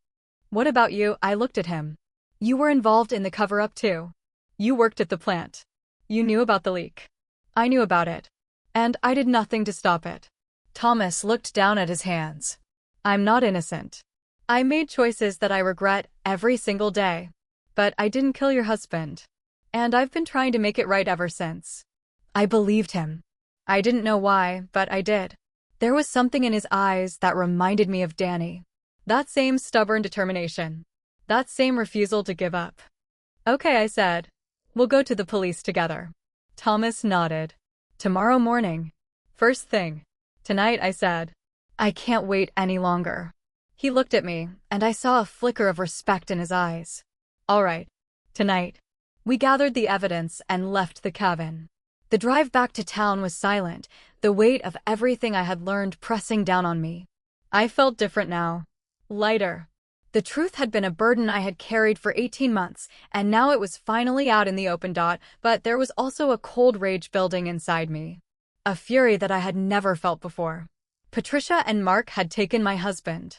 What about you? I looked at him. You were involved in the cover-up too. You worked at the plant. You knew about the leak. I knew about it. And I did nothing to stop it. Thomas looked down at his hands. I'm not innocent. I made choices that I regret every single day. But I didn't kill your husband. And I've been trying to make it right ever since. I believed him. I didn't know why, but I did. There was something in his eyes that reminded me of Danny. That same stubborn determination. That same refusal to give up. Okay, I said. We'll go to the police together. Thomas nodded. Tomorrow morning. First thing. Tonight, I said. I can't wait any longer. He looked at me, and I saw a flicker of respect in his eyes. All right. Tonight. We gathered the evidence and left the cabin. The drive back to town was silent, the weight of everything I had learned pressing down on me. I felt different now. Lighter. The truth had been a burden I had carried for 18 months, and now it was finally out in the open. But there was also a cold rage building inside me. A fury that I had never felt before. Patricia and Mark had taken my husband.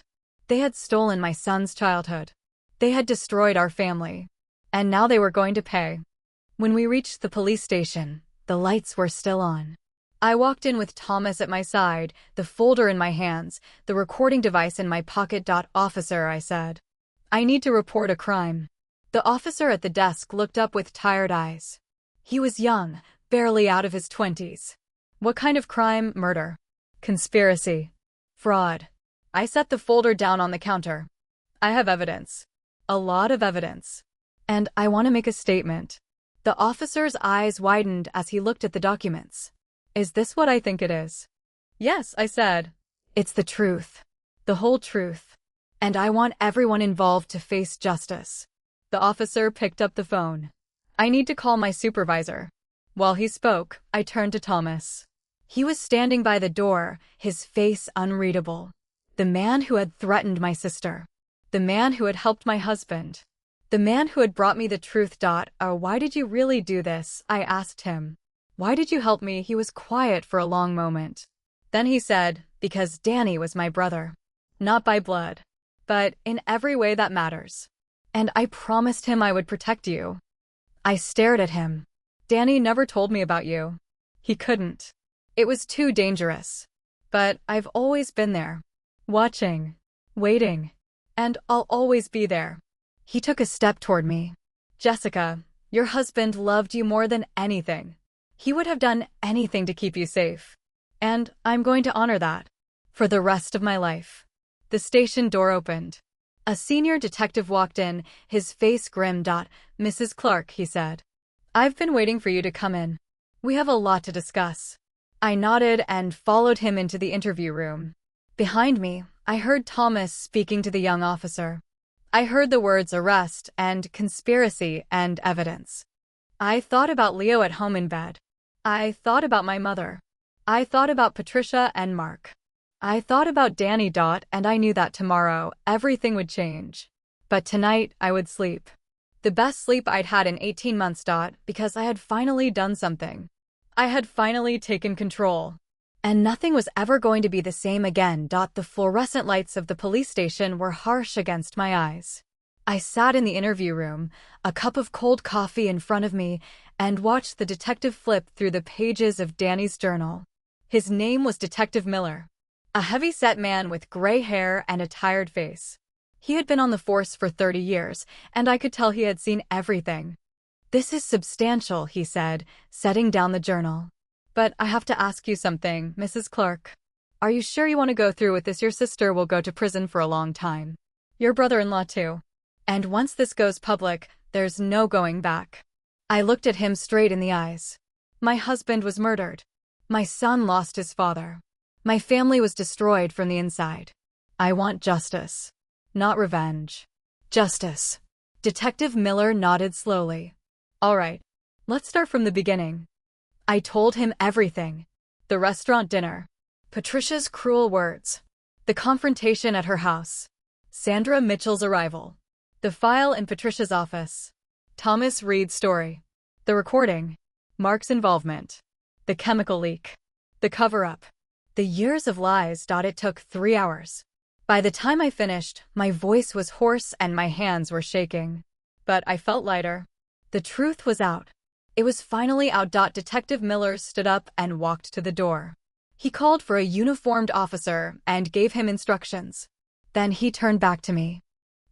They had stolen my son's childhood. They had destroyed our family. And now they were going to pay. When we reached the police station, the lights were still on. I walked in with Thomas at my side, the folder in my hands, the recording device in my pocket. Officer, I said. I need to report a crime. The officer at the desk looked up with tired eyes. He was young, barely out of his 20s. What kind of crime? Murder. Conspiracy. Fraud. I set the folder down on the counter. I have evidence. A lot of evidence. And I want to make a statement. The officer's eyes widened as he looked at the documents. Is this what I think it is? Yes, I said. It's the truth. The whole truth. And I want everyone involved to face justice. The officer picked up the phone. I need to call my supervisor. While he spoke, I turned to Thomas. He was standing by the door, his face unreadable. The man who had threatened my sister. The man who had helped my husband. The man who had brought me the truth. Oh, why did you really do this? I asked him. Why did you help me? He was quiet for a long moment. Then he said, because Danny was my brother. Not by blood, but in every way that matters. And I promised him I would protect you. I stared at him. Danny never told me about you. He couldn't. It was too dangerous. But I've always been there. Watching. Waiting. And I'll always be there. He took a step toward me. Jessica, your husband loved you more than anything. He would have done anything to keep you safe. And I'm going to honor that. For the rest of my life. The station door opened. A senior detective walked in, his face grim. Mrs. Clark, he said. I've been waiting for you to come in. We have a lot to discuss. I nodded and followed him into the interview room. Behind me, I heard Thomas speaking to the young officer. I heard the words arrest and conspiracy and evidence. I thought about Leo at home in bed. I thought about my mother. I thought about Patricia and Mark. I thought about Danny. And I knew that tomorrow, everything would change. But tonight, I would sleep. The best sleep I'd had in 18 months. Because I had finally done something. I had finally taken control. And nothing was ever going to be the same again. The fluorescent lights of the police station were harsh against my eyes. I sat in the interview room, a cup of cold coffee in front of me, and watched the detective flip through the pages of Danny's journal. His name was Detective Miller. A heavy-set man with gray hair and a tired face. He had been on the force for 30 years, and I could tell he had seen everything. This is substantial, he said, setting down the journal. But I have to ask you something, Mrs. Clark. Are you sure you want to go through with this? Your sister will go to prison for a long time. Your brother-in-law too. And once this goes public, there's no going back. I looked at him straight in the eyes. My husband was murdered. My son lost his father. My family was destroyed from the inside. I want justice. Not revenge. Justice. Detective Miller nodded slowly. All right. Let's start from the beginning. I told him everything. The restaurant dinner. Patricia's cruel words. The confrontation at her house. Sandra Mitchell's arrival. The file in Patricia's office. Thomas Reed's story. The recording. Mark's involvement. The chemical leak. The cover-up. The years of lies. It took 3 hours. By the time I finished, my voice was hoarse and my hands were shaking. But I felt lighter. The truth was out. It was finally out. Detective Miller stood up and walked to the door. He called for a uniformed officer and gave him instructions. Then he turned back to me.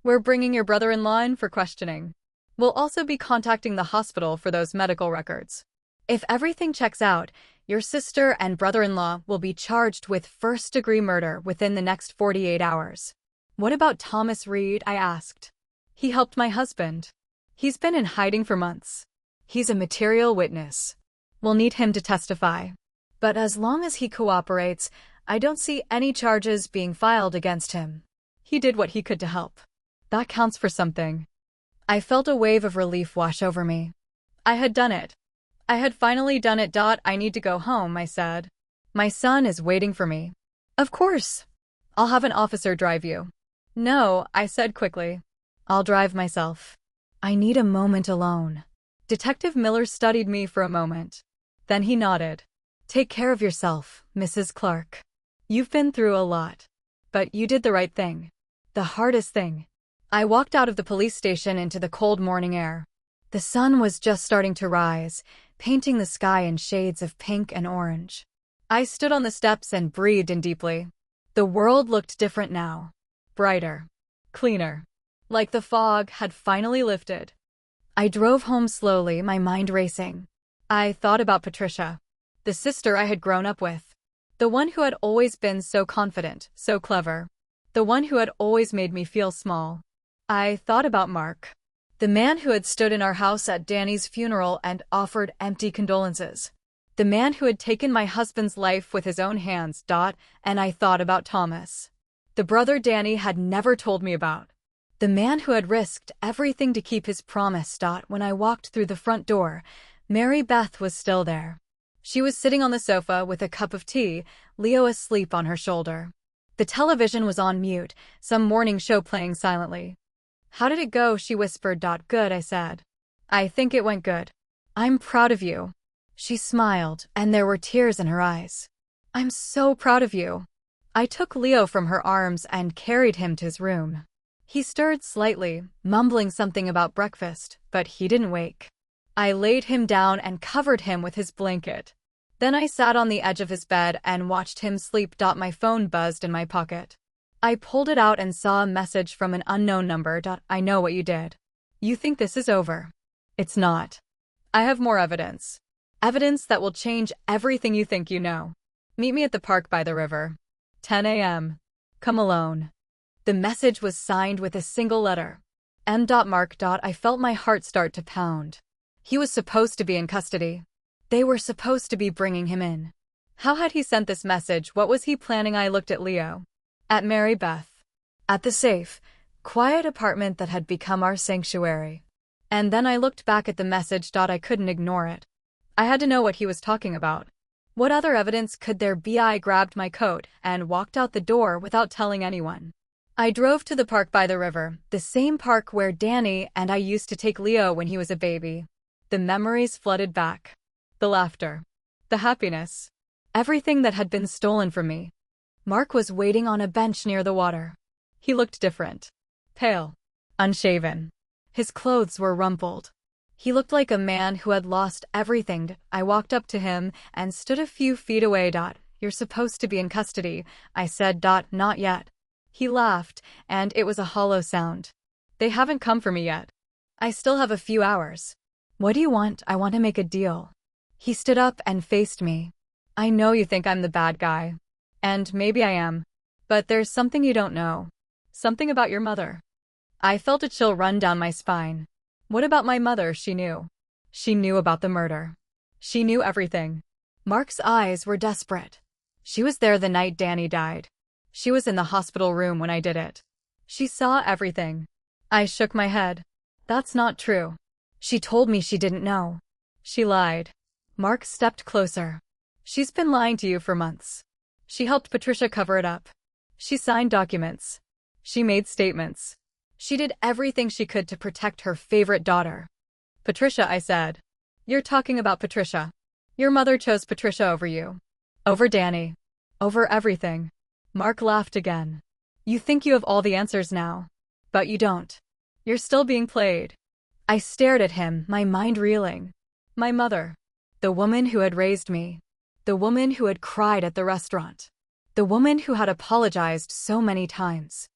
We're bringing your brother-in-law in for questioning. We'll also be contacting the hospital for those medical records. If everything checks out, your sister and brother-in-law will be charged with first-degree murder within the next 48 hours. What about Thomas Reed? I asked. He helped my husband. He's been in hiding for months. He's a material witness. We'll need him to testify. But as long as he cooperates, I don't see any charges being filed against him. He did what he could to help. That counts for something. I felt a wave of relief wash over me. I had done it. I had finally done it. I need to go home, I said. My son is waiting for me. Of course. I'll have an officer drive you. No, I said quickly. I'll drive myself. I need a moment alone. Detective Miller studied me for a moment. Then he nodded. Take care of yourself, Mrs. Clark. You've been through a lot. But you did the right thing. The hardest thing. I walked out of the police station into the cold morning air. The sun was just starting to rise, painting the sky in shades of pink and orange. I stood on the steps and breathed in deeply. The world looked different now. Brighter. Cleaner. Like the fog had finally lifted. I drove home slowly, my mind racing. I thought about Patricia, the sister I had grown up with. The one who had always been so confident, so clever. The one who had always made me feel small. I thought about Mark, the man who had stood in our house at Danny's funeral and offered empty condolences. The man who had taken my husband's life with his own hands. And I thought about Thomas, the brother Danny had never told me about. The man who had risked everything to keep his promise. When I walked through the front door, Mary Beth was still there. She was sitting on the sofa with a cup of tea, Leo asleep on her shoulder. The television was on mute, some morning show playing silently. "How did it go?" she whispered. "Good," I said. "I think it went good. I'm proud of you." She smiled, and there were tears in her eyes. "I'm so proud of you." I took Leo from her arms and carried him to his room. He stirred slightly, mumbling something about breakfast, but he didn't wake. I laid him down and covered him with his blanket. Then I sat on the edge of his bed and watched him sleep. My phone buzzed in my pocket. I pulled it out and saw a message from an unknown number. "I know what you did. You think this is over. It's not. I have more evidence. Evidence that will change everything you think you know. Meet me at the park by the river. 10 a.m. Come alone." The message was signed with a single letter. M. Mark. I felt my heart start to pound. He was supposed to be in custody. They were supposed to be bringing him in. How had he sent this message? What was he planning? I looked at Leo. At Mary Beth. At the safe, quiet apartment that had become our sanctuary. And then I looked back at the message. I couldn't ignore it. I had to know what he was talking about. What other evidence could there be? I grabbed my coat and walked out the door without telling anyone. I drove to the park by the river, the same park where Danny and I used to take Leo when he was a baby. The memories flooded back. The laughter. The happiness. Everything that had been stolen from me. Mark was waiting on a bench near the water. He looked different. Pale. Unshaven. His clothes were rumpled. He looked like a man who had lost everything. I walked up to him and stood a few feet away. "You're supposed to be in custody," I said. "Not yet." He laughed, and it was a hollow sound. "They haven't come for me yet. I still have a few hours." "What do you want?" "I want to make a deal." He stood up and faced me. "I know you think I'm the bad guy. And maybe I am. But there's something you don't know. Something about your mother." I felt a chill run down my spine. What about my mother? She knew. She knew about the murder. She knew everything. Mark's eyes were desperate. She was there the night Danny died. She was in the hospital room when I did it. She saw everything. I shook my head. That's not true. She told me she didn't know. She lied. Mark stepped closer. She's been lying to you for months. She helped Patricia cover it up. She signed documents. She made statements. She did everything she could to protect her favorite daughter. "Patricia," I said. "You're talking about Patricia. Your mother chose Patricia over you. Over Danny. Over everything." Mark laughed again. "You think you have all the answers now. But you don't. You're still being played." I stared at him, my mind reeling. My mother. The woman who had raised me. The woman who had cried at the restaurant. The woman who had apologized so many times.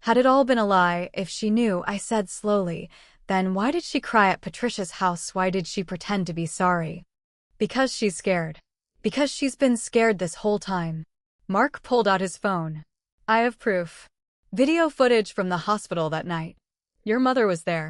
Had it all been a lie? If she knew, I said slowly, then why did she cry at Patricia's house? Why did she pretend to be sorry? Because she's scared. Because she's been scared this whole time. Mark pulled out his phone. "I have proof. Video footage from the hospital that night. Your mother was there.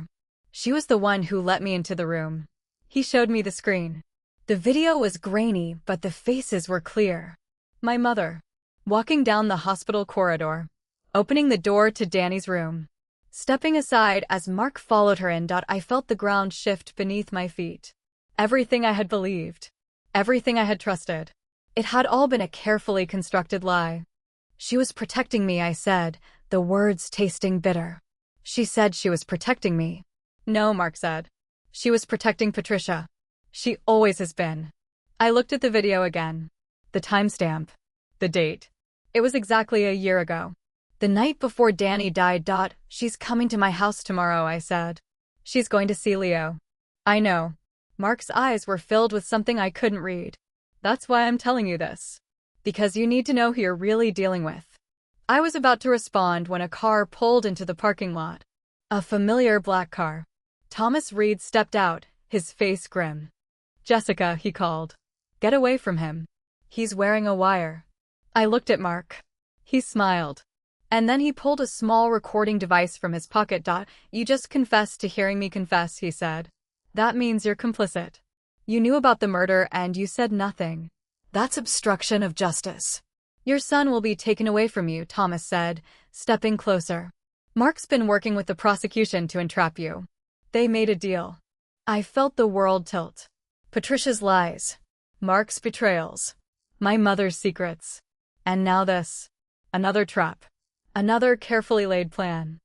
She was the one who let me into the room." He showed me the screen. The video was grainy, but the faces were clear. My mother. Walking down the hospital corridor. Opening the door to Danny's room. Stepping aside as Mark followed her in. I felt the ground shift beneath my feet. Everything I had believed. Everything I had trusted. It had all been a carefully constructed lie. "She was protecting me," I said, the words tasting bitter. "She said she was protecting me." "No," Mark said. "She was protecting Patricia. She always has been." I looked at the video again. The timestamp. The date. It was exactly a year ago. The night before Danny died. "She's coming to my house tomorrow," I said. "She's going to see Leo." "I know." Mark's eyes were filled with something I couldn't read. "That's why I'm telling you this. Because you need to know who you're really dealing with." I was about to respond when a car pulled into the parking lot. A familiar black car. Thomas Reed stepped out, his face grim. "Jessica," he called. "Get away from him. He's wearing a wire." I looked at Mark. He smiled. And then he pulled a small recording device from his pocket. "You just confessed to hearing me confess," he said. "That means you're complicit. You knew about the murder and you said nothing. That's obstruction of justice. Your son will be taken away from you," Thomas said, stepping closer. "Mark's been working with the prosecution to entrap you. They made a deal." I felt the world tilt. Patricia's lies. Mark's betrayals. My mother's secrets. And now this. Another trap. Another carefully laid plan.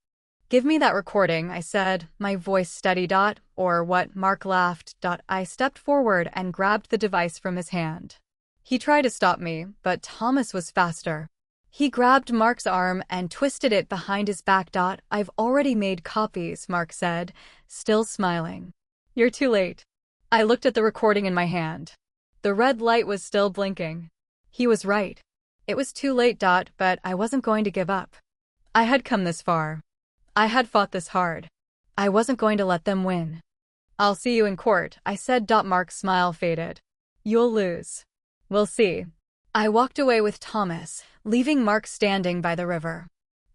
Give me that recording, I said, my voice steady. Or what? Mark laughed. I stepped forward and grabbed the device from his hand. He tried to stop me, but Thomas was faster. He grabbed Mark's arm and twisted it behind his back. I've already made copies, Mark said, still smiling. You're too late. I looked at the recording in my hand. The red light was still blinking. He was right. It was too late. But I wasn't going to give up. I had come this far. I had fought this hard. I wasn't going to let them win. I'll see you in court, I said. Mark's smile faded. You'll lose. We'll see. I walked away with Thomas, leaving Mark standing by the river.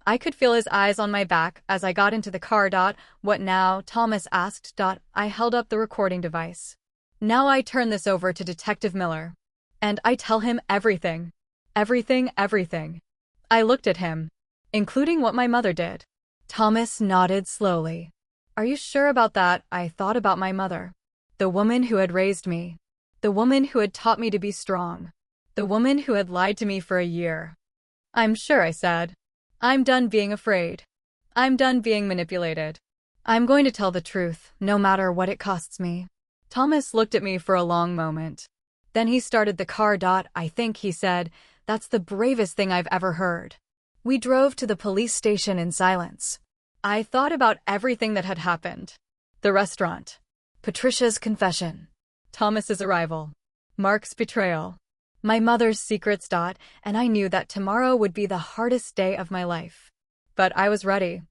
I could feel his eyes on my back as I got into the car. What now? Thomas asked. I held up the recording device. Now I turn this over to Detective Miller. And I tell him everything. Everything. I looked at him, including what my mother did. Thomas nodded slowly. Are you sure about that? I thought about my mother. The woman who had raised me. The woman who had taught me to be strong. The woman who had lied to me for a year. I'm sure, I said. I'm done being afraid. I'm done being manipulated. I'm going to tell the truth, no matter what it costs me. Thomas looked at me for a long moment. Then he started the car. I think, he said, that's the bravest thing I've ever heard. We drove to the police station in silence. I thought about everything that had happened. The restaurant. Patricia's confession. Thomas's arrival. Mark's betrayal. My mother's secrets. And I knew that tomorrow would be the hardest day of my life. But I was ready.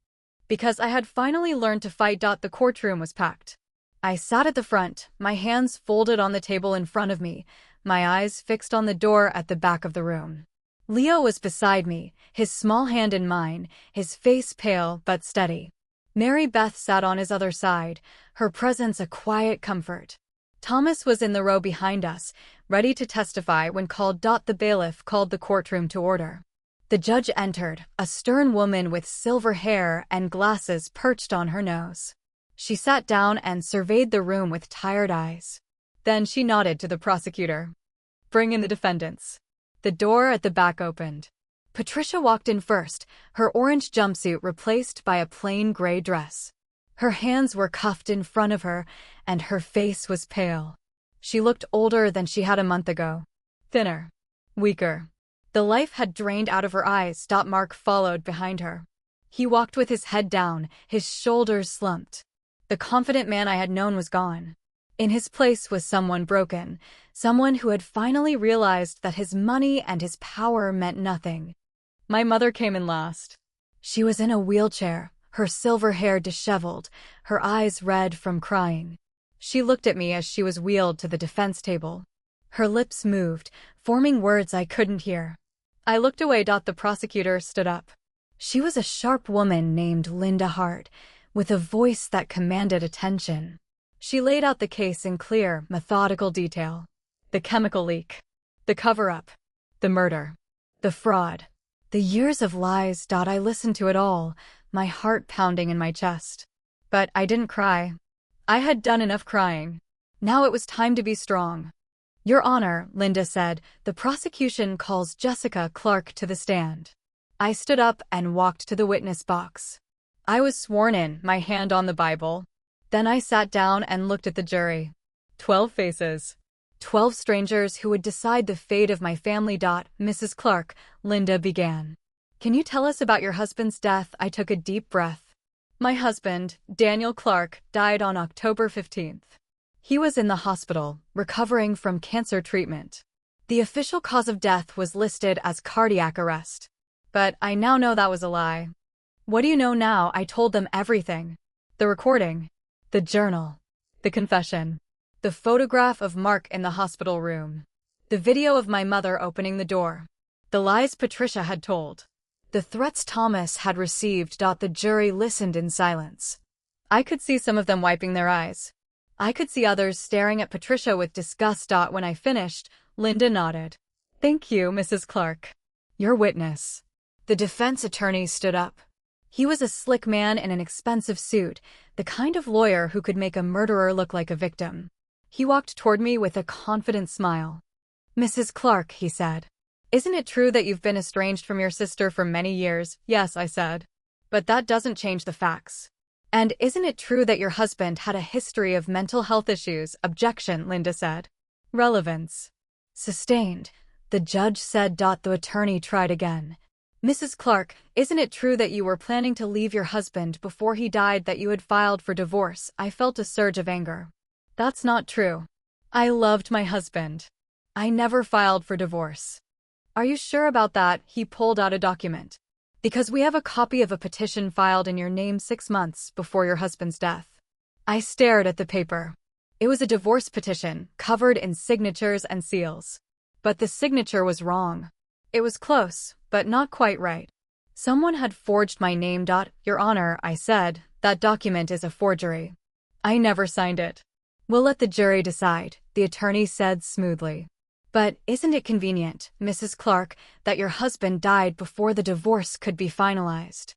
Because I had finally learned to fight. The courtroom was packed. I sat at the front, my hands folded on the table in front of me, my eyes fixed on the door at the back of the room. Leo was beside me, his small hand in mine, his face pale but steady. Mary Beth sat on his other side, her presence a quiet comfort. Thomas was in the row behind us, ready to testify when called. The bailiff called the courtroom to order. The judge entered, a stern woman with silver hair and glasses perched on her nose. She sat down and surveyed the room with tired eyes. Then she nodded to the prosecutor. Bring in the defendants. The door at the back opened. Patricia walked in first, her orange jumpsuit replaced by a plain gray dress. Her hands were cuffed in front of her, and her face was pale. She looked older than she had a month ago. Thinner. Weaker. The life had drained out of her eyes. Mark followed behind her. He walked with his head down, his shoulders slumped. The confident man I had known was gone. In his place was someone broken, someone who had finally realized that his money and his power meant nothing. My mother came in last. She was in a wheelchair, her silver hair disheveled, her eyes red from crying. She looked at me as she was wheeled to the defense table. Her lips moved, forming words I couldn't hear. I looked away. The prosecutor stood up. She was a sharp woman named Linda Hart, with a voice that commanded attention. She laid out the case in clear, methodical detail. The chemical leak. The cover-up. The murder. The fraud. The years of lies. I listened to it all, my heart pounding in my chest. But I didn't cry. I had done enough crying. Now it was time to be strong. Your Honor, Linda said, the prosecution calls Jessica Clark to the stand. I stood up and walked to the witness box. I was sworn in, my hand on the Bible. Then I sat down and looked at the jury. 12 faces. 12 strangers who would decide the fate of my family. Mrs. Clark, Linda began. Can you tell us about your husband's death? I took a deep breath. My husband, Daniel Clark, died on October 15th. He was in the hospital, recovering from cancer treatment. The official cause of death was listed as cardiac arrest. But I now know that was a lie. What do you know now? I told them everything. The recording. The journal. The confession. The photograph of Mark in the hospital room. The video of my mother opening the door. The lies Patricia had told. The threats Thomas had received. The jury listened in silence. I could see some of them wiping their eyes. I could see others staring at Patricia with disgust. When I finished, Linda nodded. Thank you, Mrs. Clark. Your witness. The defense attorney stood up. He was a slick man in an expensive suit, the kind of lawyer who could make a murderer look like a victim. He walked toward me with a confident smile. "Mrs. Clark," he said. "Isn't it true that you've been estranged from your sister for many years?" "Yes," I said. "But that doesn't change the facts." "And isn't it true that your husband had a history of mental health issues?" "Objection," Linda said. "Relevance." "Sustained," the judge said. The attorney tried again. "Mrs. Clark, isn't it true that you were planning to leave your husband before he died, that you had filed for divorce?" I felt a surge of anger. "That's not true. I loved my husband. I never filed for divorce." "Are you sure about that?" He pulled out a document. "Because we have a copy of a petition filed in your name 6 months before your husband's death." I stared at the paper. It was a divorce petition, covered in signatures and seals. But the signature was wrong. It was close, but not quite right. Someone had forged my name. "Your Honor," I said, "that document is a forgery. I never signed it." "We'll let the jury decide," the attorney said smoothly. "But isn't it convenient, Mrs. Clark, that your husband died before the divorce could be finalized?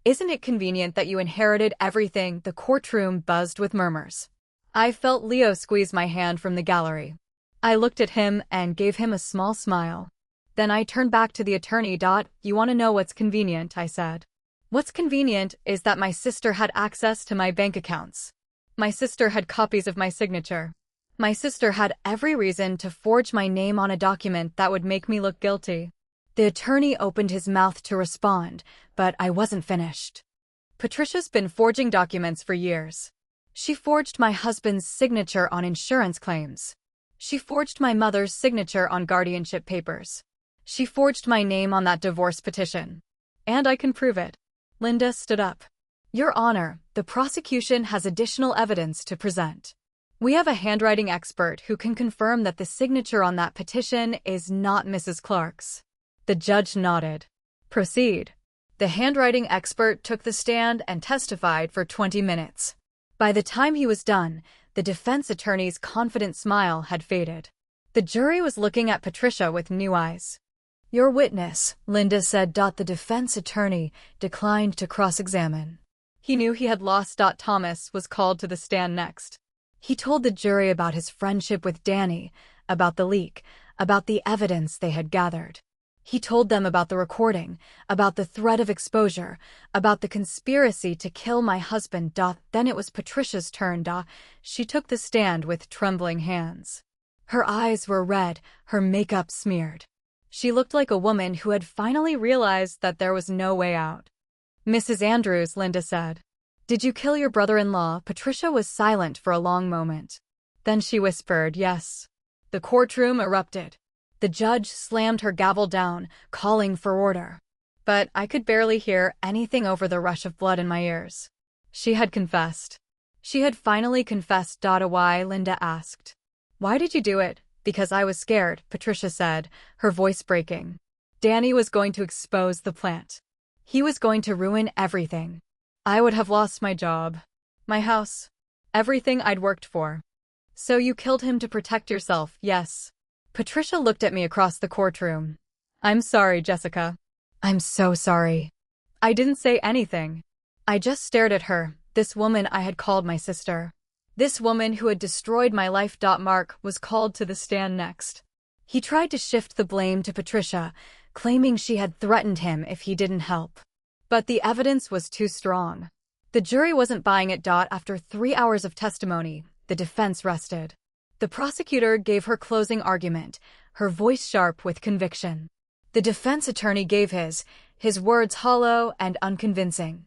Isn't it convenient that you inherited everything?" The courtroom buzzed with murmurs. I felt Leo squeeze my hand from the gallery. I looked at him and gave him a small smile. Then I turned back to the attorney. "You want to know what's convenient?" I said. "What's convenient is that my sister had access to my bank accounts. My sister had copies of my signature. My sister had every reason to forge my name on a document that would make me look guilty." The attorney opened his mouth to respond, but I wasn't finished. "Patricia's been forging documents for years. She forged my husband's signature on insurance claims. She forged my mother's signature on guardianship papers. She forged my name on that divorce petition. And I can prove it." Linda stood up. "Your Honor, the prosecution has additional evidence to present. We have a handwriting expert who can confirm that the signature on that petition is not Mrs. Clark's." The judge nodded. "Proceed." The handwriting expert took the stand and testified for 20 minutes. By the time he was done, the defense attorney's confident smile had faded. The jury was looking at Patricia with new eyes. "Your witness," Linda said. The defense attorney declined to cross-examine. He knew he had lost. Thomas was called to the stand next. He told the jury about his friendship with Danny, about the leak, about the evidence they had gathered. He told them about the recording, about the threat of exposure, about the conspiracy to kill my husband. Then it was Patricia's turn. She took the stand with trembling hands. Her eyes were red, her makeup smeared. She looked like a woman who had finally realized that there was no way out. "Mrs. Andrews," Linda said, "did you kill your brother-in-law?" Patricia was silent for a long moment. Then she whispered, "Yes." The courtroom erupted. The judge slammed her gavel down, calling for order. But I could barely hear anything over the rush of blood in my ears. She had confessed. She had finally confessed. "Why?" Linda asked. "Why did you do it?" "Because I was scared," Patricia said, her voice breaking. "Danny was going to expose the plant. He was going to ruin everything. I would have lost my job, my house, everything I'd worked for." "So you killed him to protect yourself?" "Yes." Patricia looked at me across the courtroom. "I'm sorry, Jessica." "I'm so sorry." I didn't say anything. I just stared at her, this woman I had called my sister. This woman who had destroyed my life. Mark was called to the stand next. He tried to shift the blame to Patricia, claiming she had threatened him if he didn't help. But the evidence was too strong. The jury wasn't buying it. After 3 hours of testimony, the defense rested. The prosecutor gave her closing argument, her voice sharp with conviction. The defense attorney gave his words hollow and unconvincing.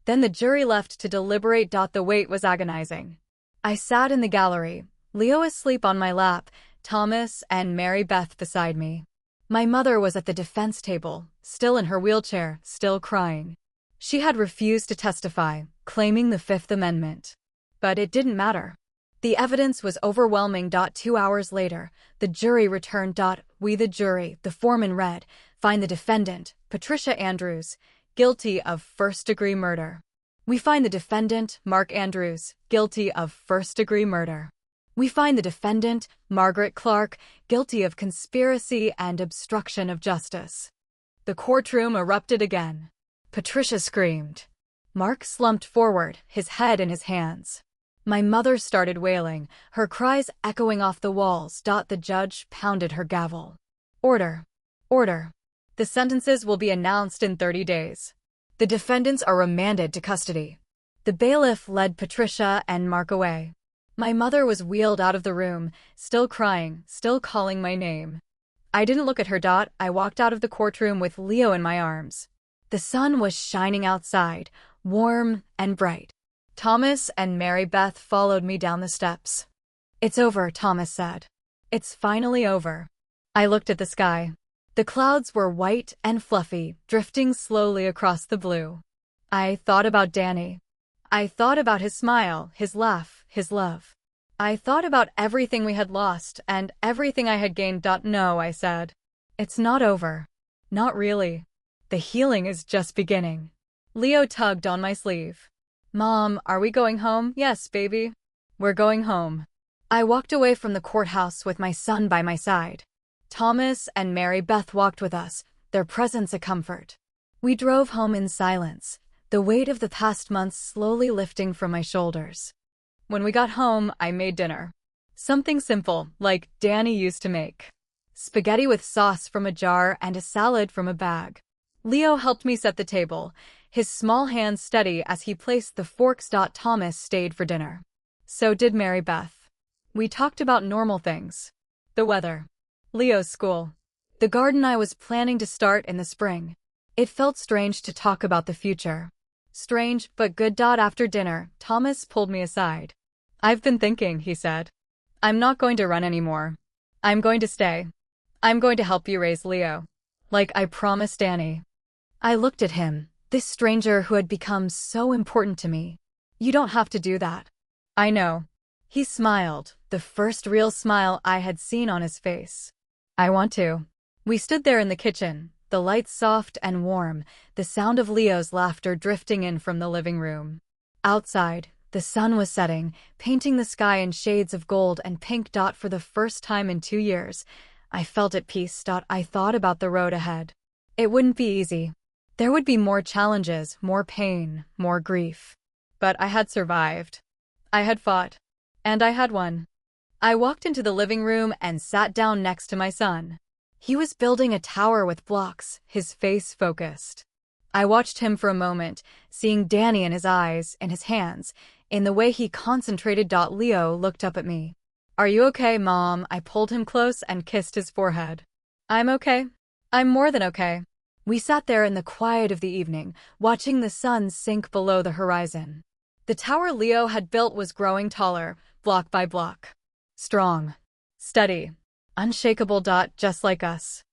Then the jury left to deliberate. The wait was agonizing. I sat in the gallery, Leo asleep on my lap, Thomas and Mary Beth beside me. My mother was at the defense table, still in her wheelchair, still crying. She had refused to testify, claiming the Fifth Amendment. But it didn't matter. The evidence was overwhelming. 2 hours later, the jury returned. We, the jury, the foreman read, find the defendant, Patricia Andrews, guilty of first-degree murder. We find the defendant, Mark Andrews, guilty of first-degree murder. We find the defendant, Margaret Clark, guilty of conspiracy and obstruction of justice. The courtroom erupted again. Patricia screamed. Mark slumped forward, his head in his hands. My mother started wailing, her cries echoing off the walls. The judge pounded her gavel. Order. Order. The sentences will be announced in 30 days. The defendants are remanded to custody. The bailiff led Patricia and Mark away. My mother was wheeled out of the room, still crying, still calling my name. I didn't look at her. I walked out of the courtroom with Leo in my arms. The sun was shining outside, warm and bright. Thomas and Mary Beth followed me down the steps. It's over, Thomas said. It's finally over. I looked at the sky. The clouds were white and fluffy, drifting slowly across the blue. I thought about Danny. I thought about his smile, his laugh, his love. I thought about everything we had lost and everything I had gained. No, I said. It's not over. Not really. The healing is just beginning. Leo tugged on my sleeve. Mom, are we going home? Yes, baby. We're going home. I walked away from the courthouse with my son by my side. Thomas and Mary Beth walked with us, their presence a comfort. We drove home in silence, the weight of the past months slowly lifting from my shoulders. When we got home, I made dinner. Something simple, like Danny used to make. Spaghetti with sauce from a jar and a salad from a bag. Leo helped me set the table, his small hands steady as he placed the forks. Thomas stayed for dinner. So did Mary Beth. We talked about normal things. The weather. Leo's school. The garden I was planning to start in the spring. It felt strange to talk about the future. Strange, but good. After dinner, Thomas pulled me aside. I've been thinking, he said. I'm not going to run anymore. I'm going to stay. I'm going to help you raise Leo. Like I promised Danny. I looked at him, this stranger who had become so important to me. You don't have to do that. I know. He smiled, the first real smile I had seen on his face. I want to. We stood there in the kitchen, the lights soft and warm, the sound of Leo's laughter drifting in from the living room. Outside, the sun was setting, painting the sky in shades of gold and pink. For the first time in 2 years, I felt at peace. I thought about the road ahead. It wouldn't be easy. There would be more challenges, more pain, more grief. But I had survived. I had fought. And I had won. I walked into the living room and sat down next to my son. He was building a tower with blocks, his face focused. I watched him for a moment, seeing Danny in his eyes, in his hands, in the way he concentrated. Leo looked up at me. Are you okay, Mom? I pulled him close and kissed his forehead. I'm okay. I'm more than okay. We sat there in the quiet of the evening, watching the sun sink below the horizon. The tower Leo had built was growing taller, block by block. Strong. Steady. Unshakable. Just like us.